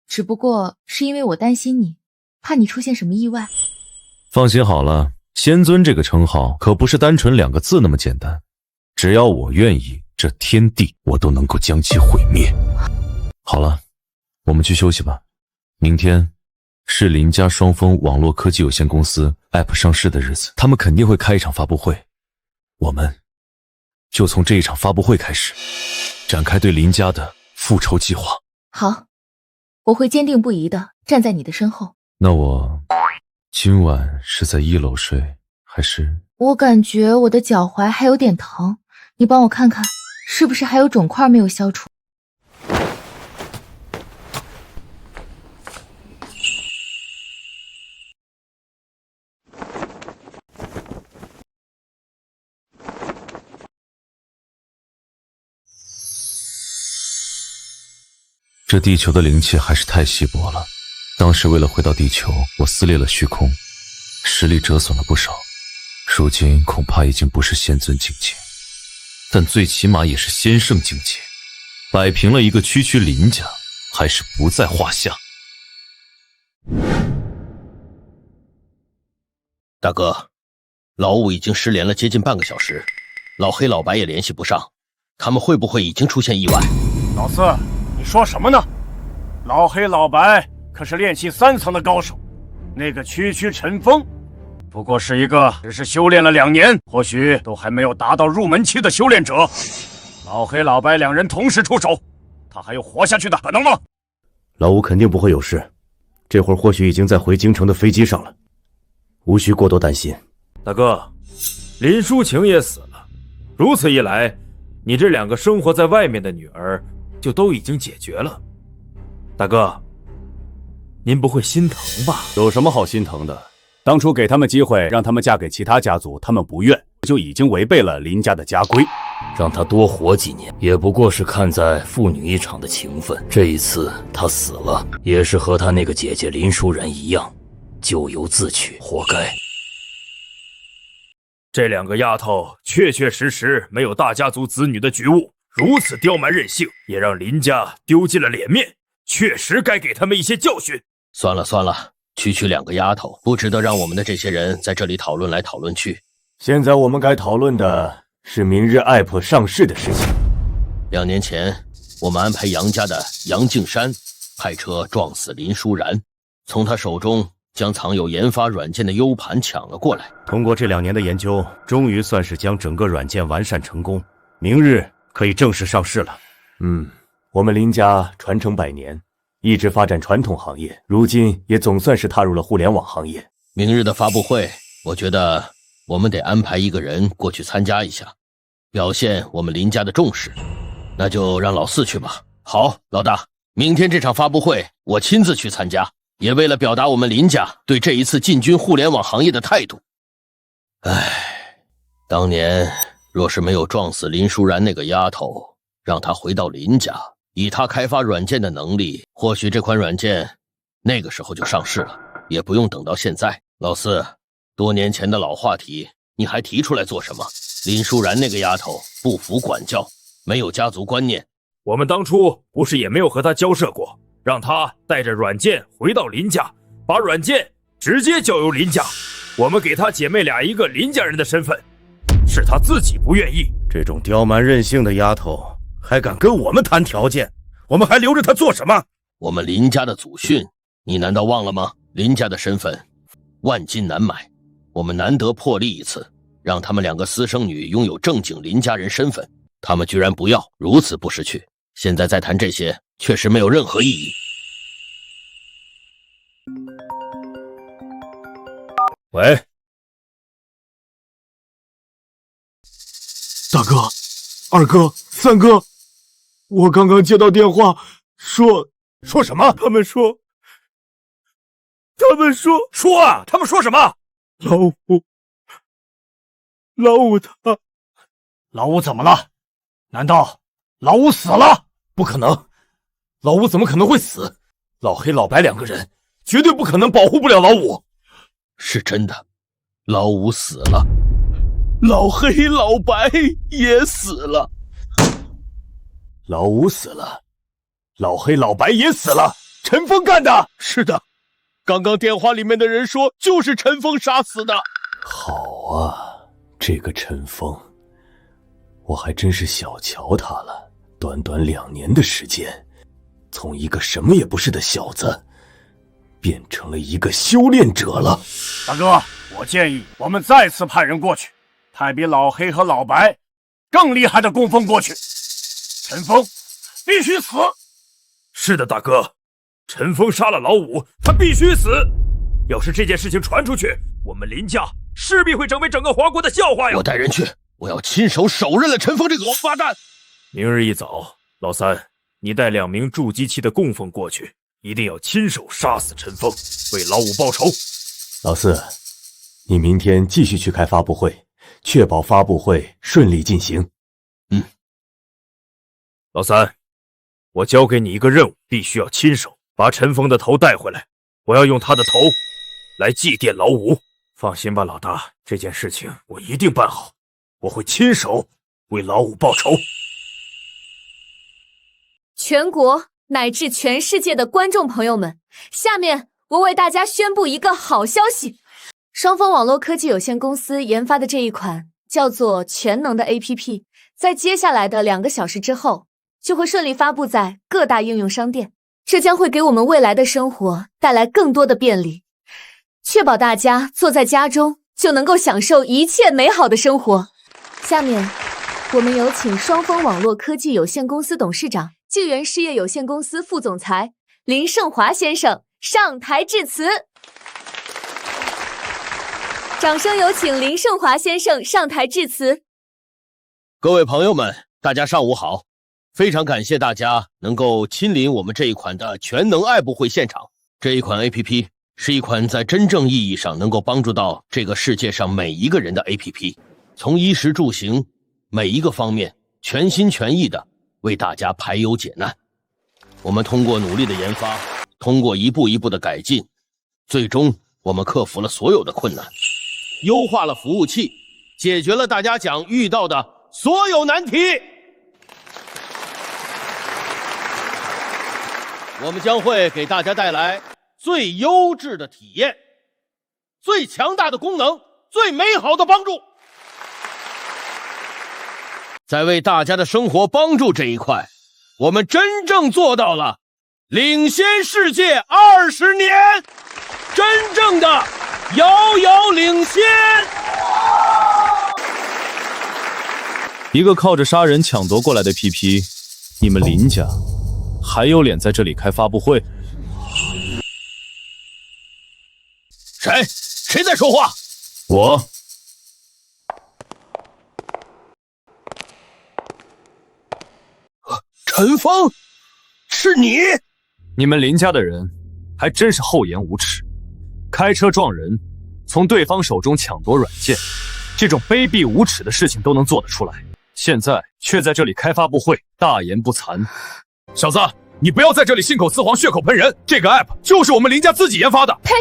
只不过是因为我担心你，怕你出现什么意外。放心好了，仙尊这个称号可不是单纯2个字那么简单，只要我愿意，这天地我都能够将其毁灭。好了，我们去休息吧。明天是林家双峰网络科技有限公司 App 上市的日子，他们肯定会开一场发布会，我们就从这一场发布会开始，展开对林家的复仇计划。好，我会坚定不移地站在你的身后。那我今晚是在1楼睡，还是……我感觉我的脚踝还有点疼，你帮我看看，是不是还有肿块没有消除？这地球的灵气还是太稀薄了。当时为了回到地球，我撕裂了虚空，实力折损了不少。如今恐怕已经不是仙尊境界，但最起码也是仙圣境界。摆平了一个区区林家，还是不在话下。大哥，老五已经失联了接近半个小时，老黑老白也联系不上，他们会不会已经出现意外？老四，你说什么呢？老黑老白可是炼气3层的高手，那个区陈峰不过是一个只是修炼了2年，或许都还没有达到入门期的修炼者。老黑老白2人同时出手，他还有活下去的可能吗？老五肯定不会有事，这会儿或许已经在回京城的飞机上了，无需过多担心。大哥，林淑晴也死了，如此一来，你这2个生活在外面的女儿就都已经解决了。大哥，您不会心疼吧？有什么好心疼的？当初给他们机会让他们嫁给其他家族，他们不愿，就已经违背了林家的家规。让他多活几年，也不过是看在父女一场的情分。这一次他死了，也是和他那个姐姐林淑然一样，咎由自取，活该。这2个丫头确实没有大家族子女的觉悟，如此刁蛮任性，也让林家丢尽了脸面，确实该给他们一些教训。算了，区2个丫头，不值得让我们的这些人在这里讨论来讨论去。现在我们该讨论的是明日App上市的事情。2年前，我们安排杨家的杨敬山派车撞死林淑然，从他手中将藏有研发软件的 U 盘抢了过来。通过这2年的研究，终于算是将整个软件完善成功，明日可以正式上市了。我们林家传承100年，一直发展传统行业，如今也总算是踏入了互联网行业。明日的发布会，我觉得我们得安排一个人过去参加一下，表现我们林家的重视。那就让老四去吧。好，老大，明天这场发布会我亲自去参加，也为了表达我们林家对这一次进军互联网行业的态度。当年若是没有撞死林淑然那个丫头，让她回到林家，以她开发软件的能力，或许这款软件那个时候就上市了，也不用等到现在。老四，多年前的老话题你还提出来做什么？林淑然那个丫头不服管教，没有家族观念。我们当初不是也没有和她交涉过，让她带着软件回到林家，把软件直接交由林家，我们给她姐妹俩一个林家人的身份，是她自己不愿意。这种刁蛮任性的丫头还敢跟我们谈条件，我们还留着她做什么？我们林家的祖训你难道忘了吗？林家的身份万金难买，我们难得破例一次，让他们2个私生女拥有正经林家人身份，他们居然不要，如此不识趣。现在再谈这些确实没有任何意义。喂，大哥、二哥、三哥，我刚刚接到电话，说什么？他们说说啊！他们说什么？老五怎么了？难道老五死了？不可能，老五怎么可能会死？老黑老白2个人绝对不可能保护不了老五。是真的，老五死了，老黑老白也死了，老五死了，老黑老白也死了，陈峰干的。是的，刚刚电话里面的人说就是陈峰杀死的。好啊，这个陈峰，我还真是小瞧他了。短短2年的时间，从一个什么也不是的小子，变成了一个修炼者了。大哥，我建议我们再次派人过去，派比老黑和老白更厉害的供奉过去。陈峰必须死。是的，大哥，陈峰杀了老五，他必须死。要是这件事情传出去，我们林家势必会成为整个华国的笑话呀！我带人去，我要亲手手刃了陈峰这个王八蛋。明日一早，老三，你带2名筑基期的供奉过去，一定要亲手杀死陈峰，为老五报仇。老四，你明天继续去开发布会，确保发布会顺利进行。老三，我交给你一个任务，必须要亲手把陈峰的头带回来。我要用他的头来祭奠老五。放心吧，老大，这件事情我一定办好，我会亲手为老五报仇。全国乃至全世界的观众朋友们，下面我为大家宣布一个好消息：双峰网络科技有限公司研发的这一款叫做全能的 APP， 在接下来的2个小时之后，就会顺利发布在各大应用商店。这将会给我们未来的生活带来更多的便利，确保大家坐在家中就能够享受一切美好的生活。下面，我们有请双峰网络科技有限公司董事长、晋源事业有限公司副总裁林胜华先生上台致辞。掌声有请林胜华先生上台致辞。各位朋友们，大家上午好！非常感谢大家能够亲临我们这一款的全能爱布会现场。这一款 APP 是一款在真正意义上能够帮助到这个世界上每一个人的 APP， 从衣食住行每一个方面全心全意的为大家排忧解难。我们通过努力的研发，通过一步一步的改进，最终我们克服了所有的困难，优化了服务器，解决了大家将遇到的所有难题。我们将会给大家带来最优质的体验，最强大的功能，最美好的帮助。在为大家的生活帮助这一块，我们真正做到了领先世界20年，真正的遥遥领先。一个靠着杀人抢夺过来的 APP， 你们林家还有脸在这里开发布会？谁在说话？我。陈峰，是你？你们林家的人还真是厚颜无耻，开车撞人，从对方手中抢夺软件，这种卑鄙无耻的事情都能做得出来，现在却在这里开发布会，大言不惭。小子，你不要在这里信口雌黄、血口喷人！这个 app 就是我们林家自己研发的。呸！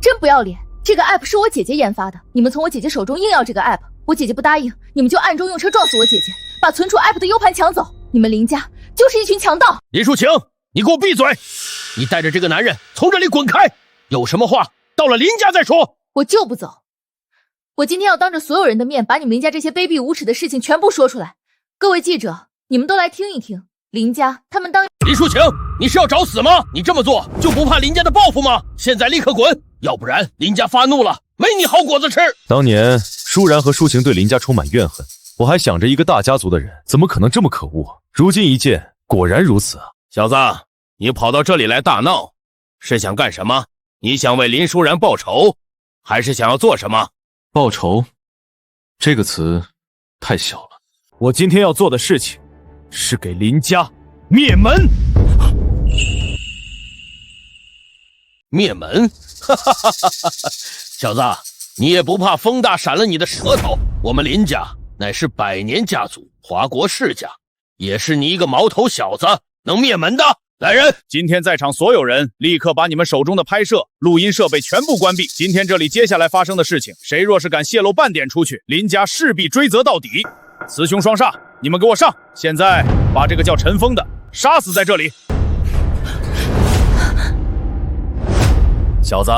真不要脸！这个 app 是我姐姐研发的，你们从我姐姐手中硬要这个 app， 我姐姐不答应，你们就暗中用车撞死我姐姐，把存储 app 的 U 盘抢走。你们林家就是一群强盗！林淑晴，你给我闭嘴！你带着这个男人从这里滚开！有什么话到了林家再说。我就不走！我今天要当着所有人的面，把你们林家这些卑鄙无耻的事情全部说出来。各位记者，你们都来听一听。林家他们当……林淑晴，你是要找死吗？你这么做就不怕林家的报复吗？现在立刻滚，要不然林家发怒了，没你好果子吃。当年舒然和舒晴对林家充满怨恨，我还想着一个大家族的人怎么可能这么可恶，如今一见，果然如此啊！小子，你跑到这里来大闹，是想干什么？你想为林舒然报仇，还是想要做什么？报仇这个词太小了，我今天要做的事情是给林家灭门。灭门？哈哈哈哈哈！小子，你也不怕风大闪了你的舌头？我们林家乃是100年家族，华国世家，也是你一个毛头小子能灭门的？来人！今天在场所有人，立刻把你们手中的拍摄、录音设备全部关闭。今天这里接下来发生的事情，谁若是敢泄露半点出去，林家势必追责到底。雌雄双煞，你们给我上！现在把这个叫陈峰的杀死在这里。小子，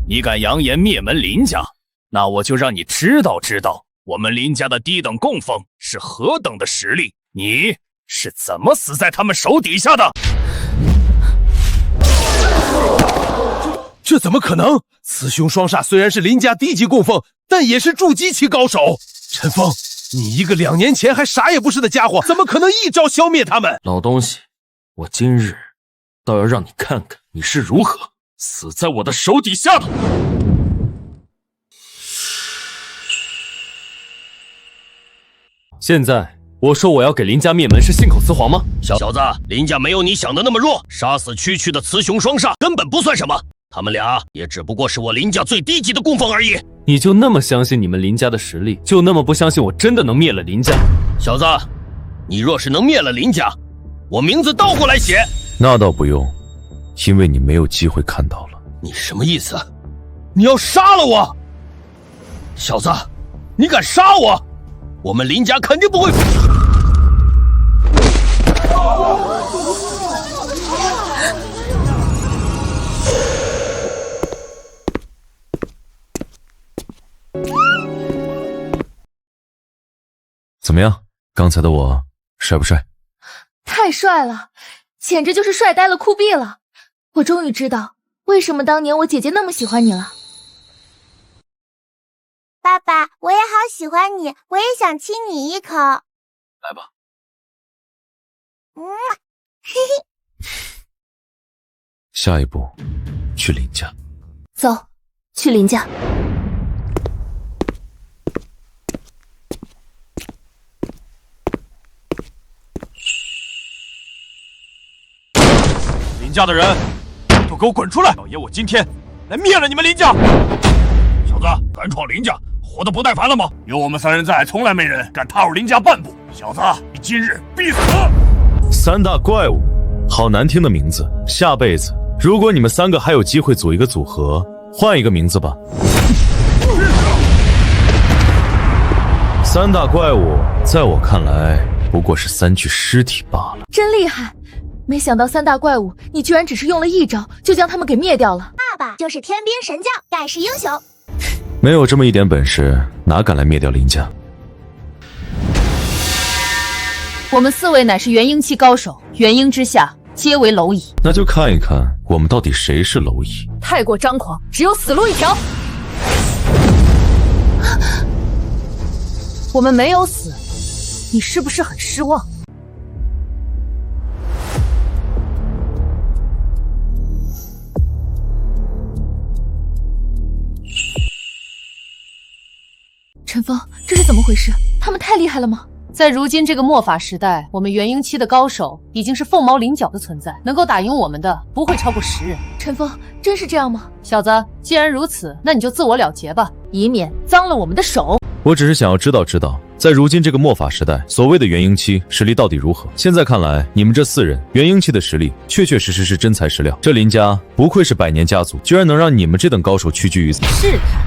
你敢扬言灭门林家，那我就让你知道知道我们林家的低等供奉是何等的实力。你是怎么死在他们手底下的？这怎么可能？雌雄双煞虽然是林家低级供奉，但也是筑基期高手。陈峰，你一个2年前还啥也不是的家伙，怎么可能一招消灭他们？老东西，我今日倒要让你看看你是如何死在我的手底下的。现在我说我要给林家灭门是信口雌黄吗？小子，林家没有你想的那么弱，杀死区区的雌雄双煞根本不算什么，他们俩也只不过是我林家最低级的供奉而已。你就那么相信你们林家的实力，就那么不相信我真的能灭了林家？小子，你若是能灭了林家，我名字倒过来写。那倒不用，因为你没有机会看到了。你什么意思？你要杀了我？小子，你敢杀我？我们林家肯定不会。怎么样？刚才的我帅不帅？太帅了，简直就是帅呆了酷毙了！我终于知道为什么当年我姐姐那么喜欢你了。爸爸，我也好喜欢你，我也想亲你一口。来吧。嘿嘿。下一步，去林家。走，去林家。林家的人都给我滚出来！老爷，我今天来灭了你们林家！小子，敢闯林家，活得不耐烦了吗？有我们3人在，从来没人敢踏入林家半步。小子，你今日必死！3大怪物，好难听的名字。下辈子，如果你们3个还有机会组一个组合，换一个名字吧。3大怪物，在我看来，不过是3具尸体罢了。真厉害！没想到3大怪物，你居然只是用了1招就将他们给灭掉了。爸爸就是天兵神将，盖世英雄。没有这么一点本事，哪敢来灭掉林家？我们4位乃是元婴期高手，元婴之下皆为蝼蚁。那就看一看我们到底谁是蝼蚁。太过张狂，只有死路一条。我们没有死，你是不是很失望？陈峰，这是怎么回事？他们太厉害了吗？在如今这个末法时代，我们元婴期的高手已经是凤毛麟角的存在，能够打赢我们的不会超过10人。陈峰，真是这样吗？小子，既然如此，那你就自我了结吧，以免脏了我们的手。我只是想要知道，在如今这个末法时代，所谓的元婴期实力到底如何？现在看来，你们这4人元婴期的实力确确实实是真材实料。这林家不愧是100年家族，居然能让你们这等高手屈居于此。试探，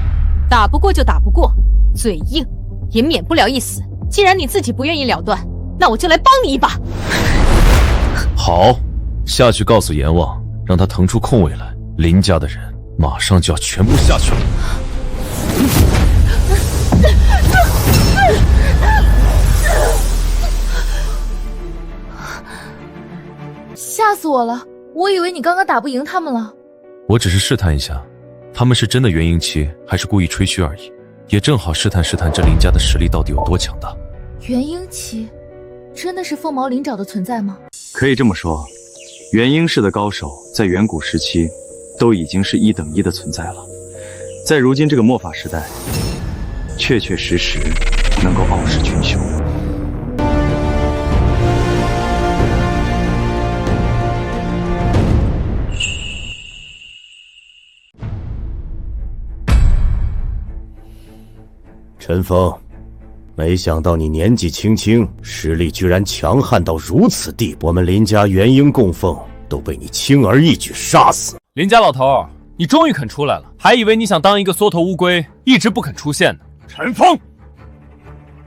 打不过就打不过，嘴硬也免不了一死。既然你自己不愿意了断，那我就来帮你一把。好，下去告诉阎王，让他腾出空位来，林家的人马上就要全部下去了。吓死我了！我以为你刚刚打不赢他们了。我只是试探一下，他们是真的元婴期，还是故意吹嘘而已。也正好试探这林家的实力到底有多强大。元婴期真的是凤毛麟角的存在吗？可以这么说，元婴式的高手在远古时期都已经是1等1的存在了，在如今这个末法时代，确确实实能够傲视群雄。陈峰，没想到你年纪轻轻，实力居然强悍到如此地步，我们林家元婴供奉都被你轻而易举杀死。林家老头，你终于肯出来了，还以为你想当一个缩头乌龟，一直不肯出现呢。陈峰，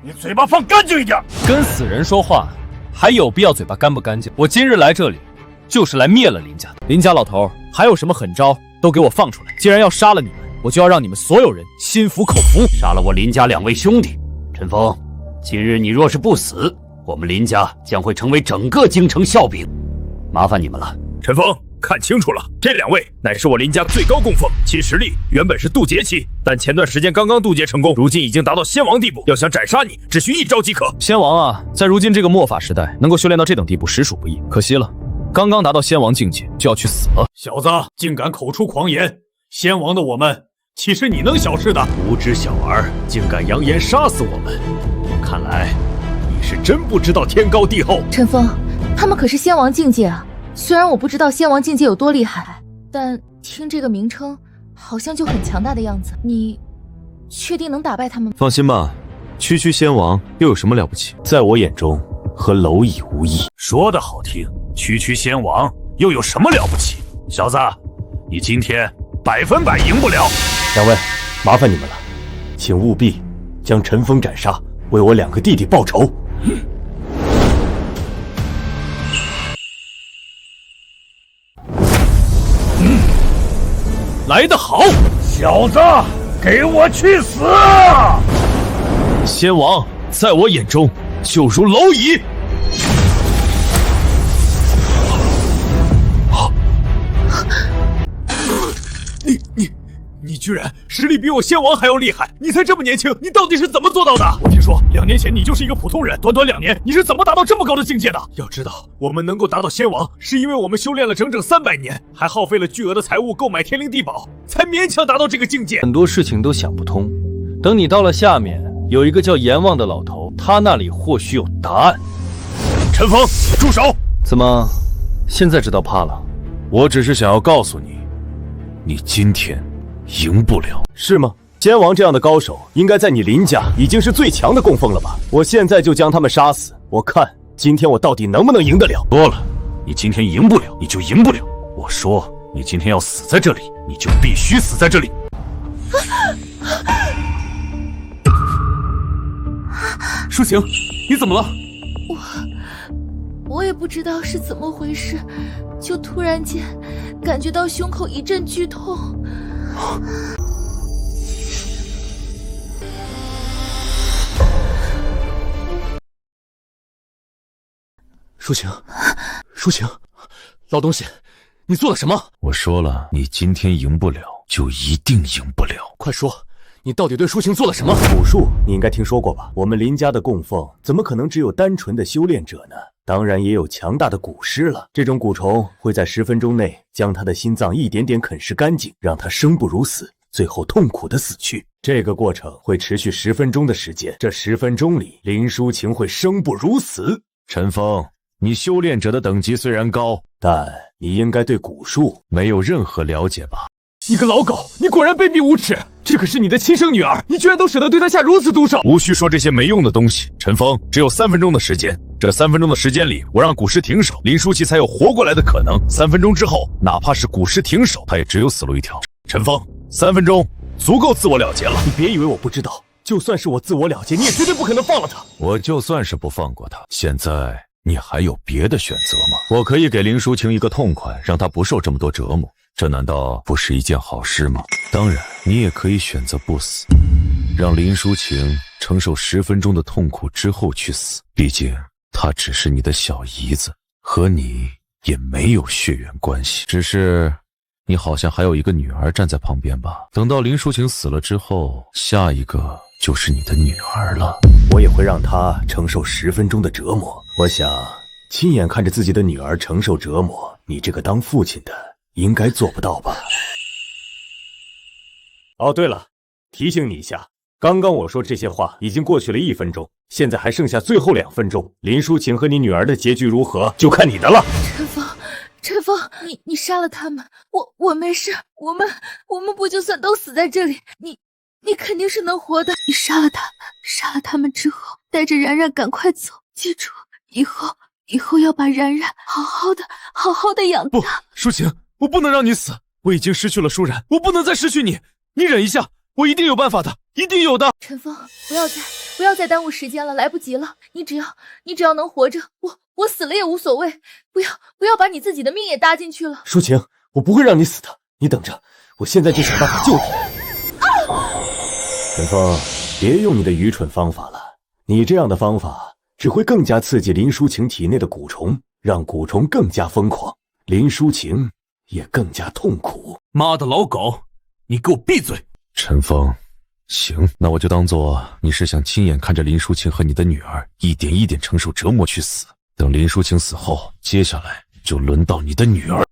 你嘴巴放干净一点！跟死人说话，还有必要嘴巴干不干净？我今日来这里，就是来灭了林家的。林家老头，还有什么狠招，都给我放出来！既然要杀了你们，我就要让你们所有人心服口服。杀了我林家2位兄弟，陈峰，今日你若是不死，我们林家将会成为整个京城笑柄，麻烦你们了。陈峰，看清楚了，这2位乃是我林家最高供奉，其实力原本是渡劫期，但前段时间刚刚渡劫成功，如今已经达到仙王地步，要想斩杀你，只需1招即可。仙王啊，在如今这个末法时代，能够修炼到这等地步，实属不易。可惜了，刚刚达到仙王境界，就要去死了。小子，竟敢口出狂言！仙王的我们，岂是你能小视的？无知小儿，竟敢扬言杀死我们！看来你是真不知道天高地厚。陈峰，他们可是仙王境界啊！虽然我不知道仙王境界有多厉害，但听这个名称，好像就很强大的样子。你确定能打败他们吗？放心吧，区区仙王又有什么了不起？在我眼中，和蝼蚁无异。说的好听，区区仙王又有什么了不起？小子，你今天100%赢不了。两位，麻烦你们了，请务必将陈峰斩杀，为我2个弟弟报仇。来得好，小子，给我去死！仙王在我眼中就如蝼蚁。你居然实力比我仙王还要厉害！你才这么年轻，你到底是怎么做到的？我听说2年前你就是一个普通人，短短2年，你是怎么达到这么高的境界的？要知道，我们能够达到仙王，是因为我们修炼了整整300年，还耗费了巨额的财物购买天灵地宝，才勉强达到这个境界。很多事情都想不通，等你到了下面，有一个叫阎王的老头，他那里或许有答案。陈峰，住手！怎么，现在知道怕了？我只是想要告诉你，你今天赢不了，是吗？仙王这样的高手，应该在你林家已经是最强的供奉了吧？我现在就将他们杀死，我看今天我到底能不能赢得了。多了，你今天赢不了，你就赢不了。我说你今天要死在这里，你就必须死在这里。舒晴，你怎么了？我也不知道是怎么回事，就突然间感觉到胸口一阵剧痛。舒晴，舒晴，老东西，你做了什么？我说了，你今天赢不了，就一定赢不了。快说，你到底对舒晴做了什么？蛊术你应该听说过吧？我们林家的供奉怎么可能只有单纯的修炼者呢？当然也有强大的蛊师了。这种蛊虫会在10分钟内将他的心脏一点点啃食干净，让他生不如死，最后痛苦的死去。这个过程会持续10分钟的时间，这10分钟里，林舒晴会生不如死。陈峰，你修炼者的等级虽然高，但你应该对蛊术没有任何了解吧？你个老狗，你果然卑鄙无耻！这可是你的亲生女儿，你居然都舍得对她下如此毒手！无需说这些没用的东西。陈峰，只有3分钟的时间，这3分钟的时间里，我让蛊师停手，林舒淇才有活过来的可能。3分钟之后，哪怕是蛊师停手，他也只有死路一条。陈峰，3分钟足够自我了结了。你别以为我不知道，就算是我自我了结，你也绝对不可能放了他。我就算是不放过他，现在你还有别的选择吗？我可以给林舒晴一个痛快，让她不受这么多折磨，这难道不是一件好事吗？当然，你也可以选择不死，让林舒晴承受10分钟的痛苦之后去死。毕竟她只是你的小姨子，和你也没有血缘关系。只是你好像还有一个女儿站在旁边吧？等到林舒晴死了之后，下一个就是你的女儿了。我也会让她承受10分钟的折磨。我想亲眼看着自己的女儿承受折磨，你这个当父亲的应该做不到吧？哦，对了，提醒你一下，刚刚我说这些话已经过去了1分钟，现在还剩下最后2分钟。林舒晴和你女儿的结局如何，就看你的了。陈峰，你杀了他们，我没事，我们不就算都死在这里，你肯定是能活的。你杀了他们之后，带着然然赶快走，记住，以后要把然然好好的养大。不，舒晴，我不能让你死，我已经失去了舒然，我不能再失去你。你忍一下，我一定有办法的，一定有的。陈峰，不要再耽误时间了，来不及了。你只要能活着，我死了也无所谓。不要把你自己的命也搭进去了。舒晴，我不会让你死的，你等着，我现在就想办法救你。陈峰，别用你的愚蠢方法了，你这样的方法只会更加刺激林舒晴体内的蛊虫，让蛊虫更加疯狂，林舒晴也更加痛苦。妈的老狗，你给我闭嘴！陈峰，行，那我就当做你是想亲眼看着林舒晴和你的女儿一点一点承受折磨去死。等林舒晴死后，接下来就轮到你的女儿。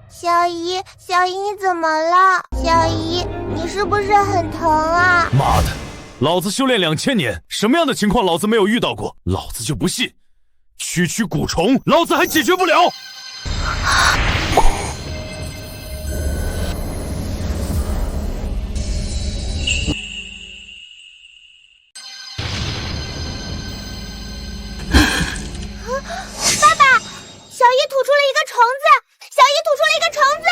小姨，你怎么了？小姨，你是不是很疼啊？妈的，老子修炼2000年，什么样的情况老子没有遇到过？老子就不信，区区蛊虫，老子还解决不了！爸爸，小姨吐出了一个虫子，小姨吐出了一个虫子。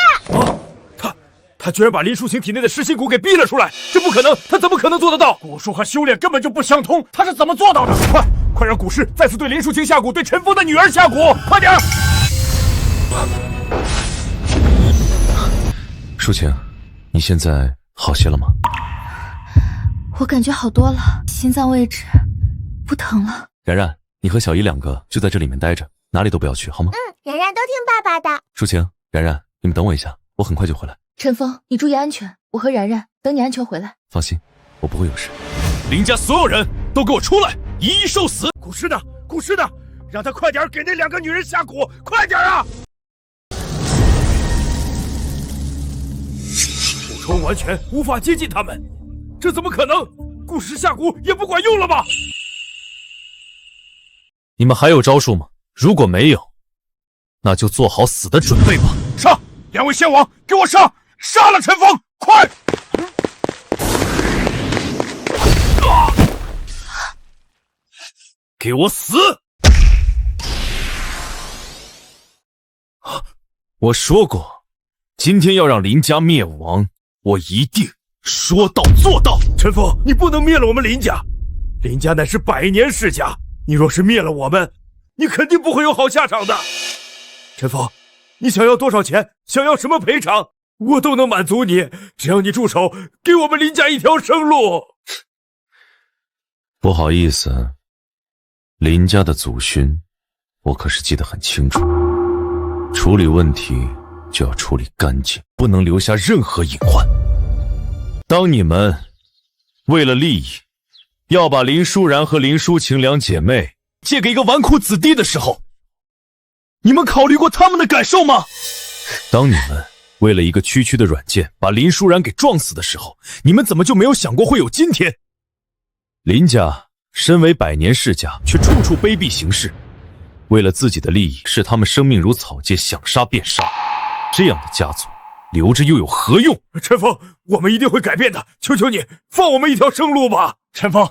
他居然把林淑琴体内的噬心蛊给逼了出来，这不可能，他怎么可能做得到？蛊术和修炼根本就不相通，他是怎么做到的？快让蛊师再次对林淑琴下蛊，对陈峰的女儿下蛊，快点！淑晴，你现在好些了吗？我感觉好多了，心脏位置不疼了。然然，你和小姨两个就在这里面待着，哪里都不要去，好吗？然然都听爸爸的。淑晴，然然，你们等我一下，我很快就回来。陈峰，你注意安全，我和然然等你安全回来。放心，我不会有事。林家所有人都给我出来，一一受死！蛊师呢？蛊师呢？让他快点给那2个女人下蛊，快点啊！蛊虫完全无法接近他们，这怎么可能？蛊师下蛊也不管用了吧？你们还有招数吗？如果没有，那就做好死的准备吧。上！2位仙王，给我上！杀了陈峰，快！给我死！我说过，今天要让林家灭亡，我一定说到做到。陈峰，你不能灭了我们林家，林家乃是100年世家，你若是灭了我们，你肯定不会有好下场的。陈峰，你想要多少钱？想要什么赔偿？我都能满足你，只要你住手，给我们林家一条生路。不好意思，林家的祖训，我可是记得很清楚。处理问题就要处理干净，不能留下任何隐患。当你们为了利益，要把林舒然和林淑晴2姐妹借给一个纨绔子弟的时候，你们考虑过他们的感受吗？当你们为了一个区区的软件把林舒然给撞死的时候，你们怎么就没有想过会有今天？林家身为100年世家，却处处卑鄙行事，为了自己的利益，视他们生命如草芥，想杀便杀。这样的家族留着又有何用？陈峰，我们一定会改变的，求求你放我们一条生路吧。陈峰，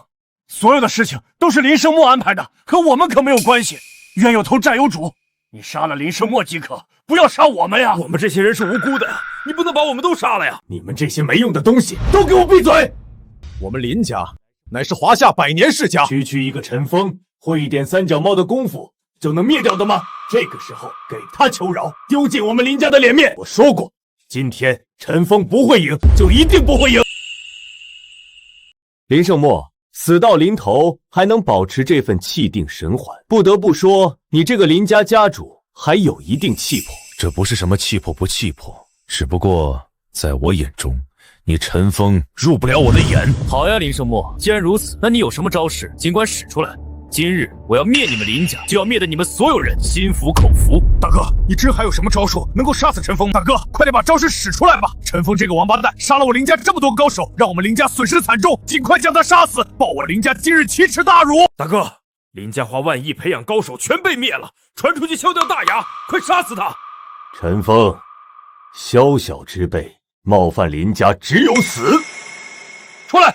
所有的事情都是林胜墨安排的，和我们可没有关系。冤有头债有主，你杀了林胜墨即可，不要杀我们呀！我们这些人是无辜的，你不能把我们都杀了呀！你们这些没用的东西，都给我闭嘴！我们林家乃是华夏100年世家，区区一个陈峰，会一点三脚猫的功夫就能灭掉的吗？这个时候给他求饶，丢尽我们林家的脸面。我说过，今天陈峰不会赢，就一定不会赢。林胜墨死到临头还能保持这份气定神缓，不得不说，你这个林家家主还有一定气魄。这不是什么气魄不气魄，只不过在我眼中，你陈峰入不了我的眼。好呀，林胜墨，既然如此，那你有什么招式，尽管使出来。今日我要灭你们林家，就要灭得你们所有人心服口服。大哥，你真还有什么招数能够杀死陈峰？大哥，快点把招式使出来吧！陈峰这个王八蛋杀了我林家这么多高手，让我们林家损失惨重，尽快将他杀死，报我林家今日奇耻大辱！大哥，林家花万亿培养高手全被灭了，传出去敲掉大牙，快杀死他！陈峰，小小之辈，冒犯林家只有死！出来！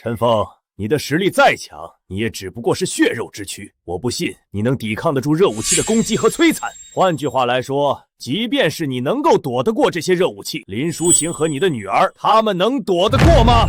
陈峰，你的实力再强，你也只不过是血肉之躯，我不信你能抵抗得住热武器的攻击和摧残。换句话来说，即便是你能够躲得过这些热武器，林淑晴和你的女儿，他们能躲得过吗？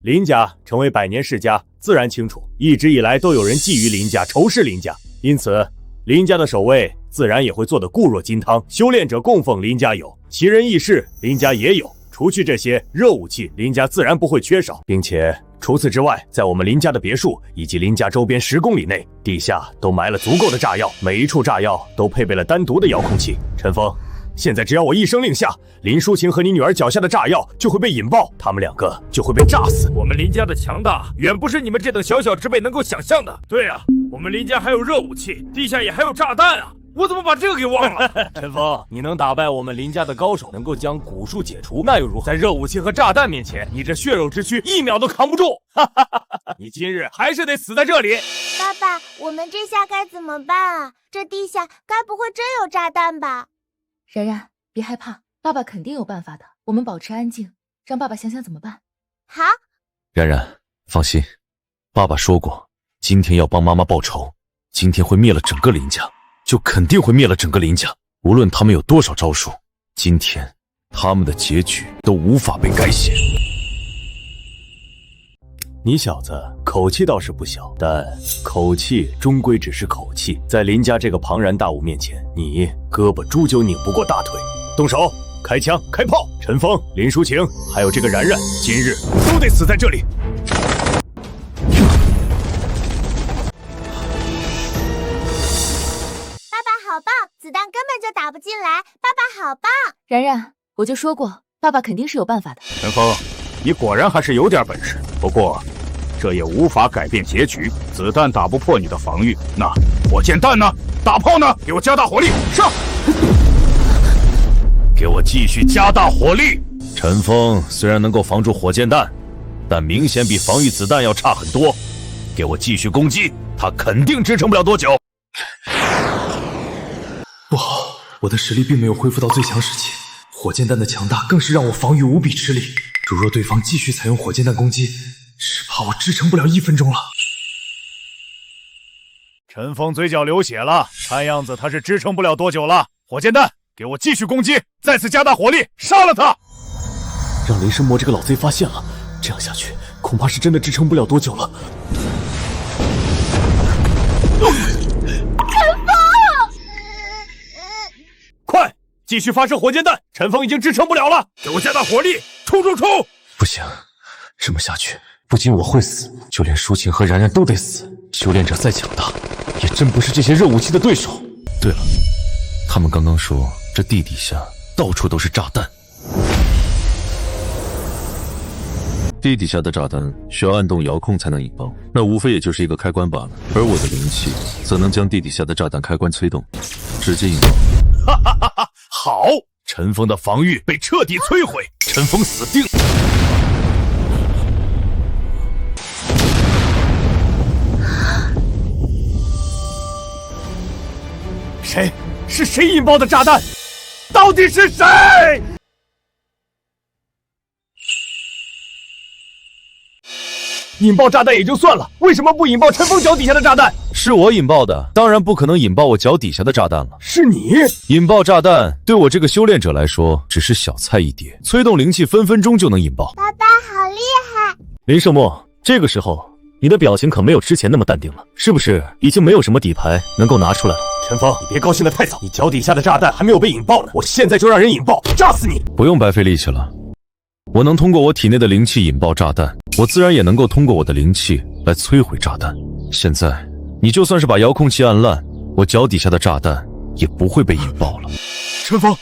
林家成为100年世家，自然清楚，一直以来都有人觊觎林家，仇视林家，因此林家的守卫自然也会做得固若金汤。修炼者供奉林家有，奇人异事林家也有。除去这些热武器，林家自然不会缺少，并且除此之外，在我们林家的别墅以及林家周边10公里内，地下都埋了足够的炸药，每一处炸药都配备了单独的遥控器。陈峰，现在只要我一声令下，林淑晴和你女儿脚下的炸药就会被引爆，他们2个就会被炸死。我们林家的强大远不是你们这等小小之辈能够想象的。对啊，我们林家还有热武器，地下也还有炸弹啊！我怎么把这个给忘了？陈峰，你能打败我们林家的高手，能够将蛊术解除，那又如何？在热武器和炸弹面前，你这血肉之躯1秒都扛不住！你今日还是得死在这里！爸爸，我们这下该怎么办啊？这地下该不会真有炸弹吧？然然，别害怕，爸爸肯定有办法的。我们保持安静，让爸爸想想怎么办。好。然然，放心，爸爸说过，今天要帮妈妈报仇，今天会灭了整个林家，就肯定会灭了整个林家。无论他们有多少招数，今天他们的结局都无法被改写。你小子口气倒是不小，但口气终归只是口气，在林家这个庞然大物面前，你胳膊猪就拧不过大腿。动手，开枪，开炮！陈峰、林淑晴还有这个然然，今日都得死在这里！爸爸好棒，子弹根本就打不进来，爸爸好棒！然然，我就说过，爸爸肯定是有办法的。陈峰，你果然还是有点本事，不过这也无法改变结局，子弹打不破你的防御。那火箭弹呢？大炮呢？给我加大火力，上！给我继续加大火力！陈峰虽然能够防住火箭弹，但明显比防御子弹要差很多。给我继续攻击，他肯定支撑不了多久。不好，我的实力并没有恢复到最强时期，火箭弹的强大更是让我防御无比吃力。如若对方继续采用火箭弹攻击，只怕我支撑不了1分钟了。陈峰嘴角流血了，看样子他是支撑不了多久了。火箭弹，给我继续攻击，再次加大火力，杀了他！让雷神魔这个老贼发现了，这样下去恐怕是真的支撑不了多久了。陈峰，快，继续发射火箭弹！陈峰已经支撑不了了，给我加大火力，冲冲冲！不行，这么下去，不仅我会死，就连舒晴和然然都得死。修炼者再强大，也真不是这些热武器的对手。对了，他们刚刚说这地底下到处都是炸弹。地底下的炸弹需要按动遥控才能引爆，那无非也就是一个开关罢了。而我的灵气则能将地底下的炸弹开关催动，直接引爆。哈哈哈哈！好，陈峰的防御被彻底摧毁，陈峰死定了。谁？是谁引爆的炸弹？到底是谁？引爆炸弹也就算了，为什么不引爆陈峰脚底下的炸弹？是我引爆的，当然不可能引爆我脚底下的炸弹了。是你引爆炸弹，对我这个修炼者来说只是小菜一碟，催动灵气分分钟就能引爆。爸爸好厉害！林胜墨，这个时候你的表情可没有之前那么淡定了，是不是已经没有什么底牌能够拿出来了？陈峰，你别高兴得太早，你脚底下的炸弹还没有被引爆呢，我现在就让人引爆，炸死你！不用白费力气了，我能通过我体内的灵气引爆炸弹，我自然也能够通过我的灵气来摧毁炸弹。现在你就算是把遥控器按烂，我脚底下的炸弹也不会被引爆了。陈峰，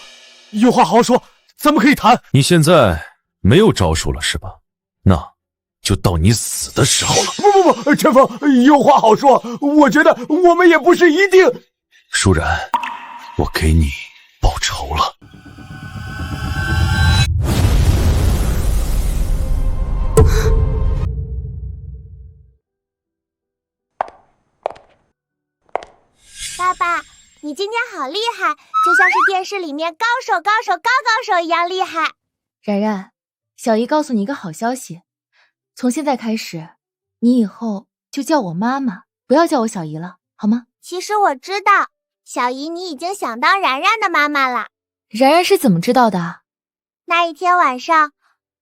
有话好好说，咱们可以谈。你现在没有招数了是吧？那就到你死的时候了。不，陈峰，有话好说，我觉得我们也不是一定。舒然，我给你报仇了。爸爸，你今天好厉害，就像是电视里面高手一样厉害。然然，小姨告诉你一个好消息，从现在开始，你以后就叫我妈妈，不要叫我小姨了，好吗？其实我知道，小姨你已经想当然然的妈妈了。然然是怎么知道的？那一天晚上，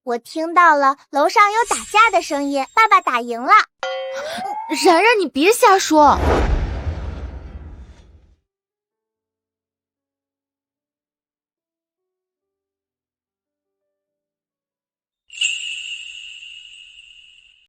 我听到了楼上有打架的声音，爸爸打赢了。然然，你别瞎说。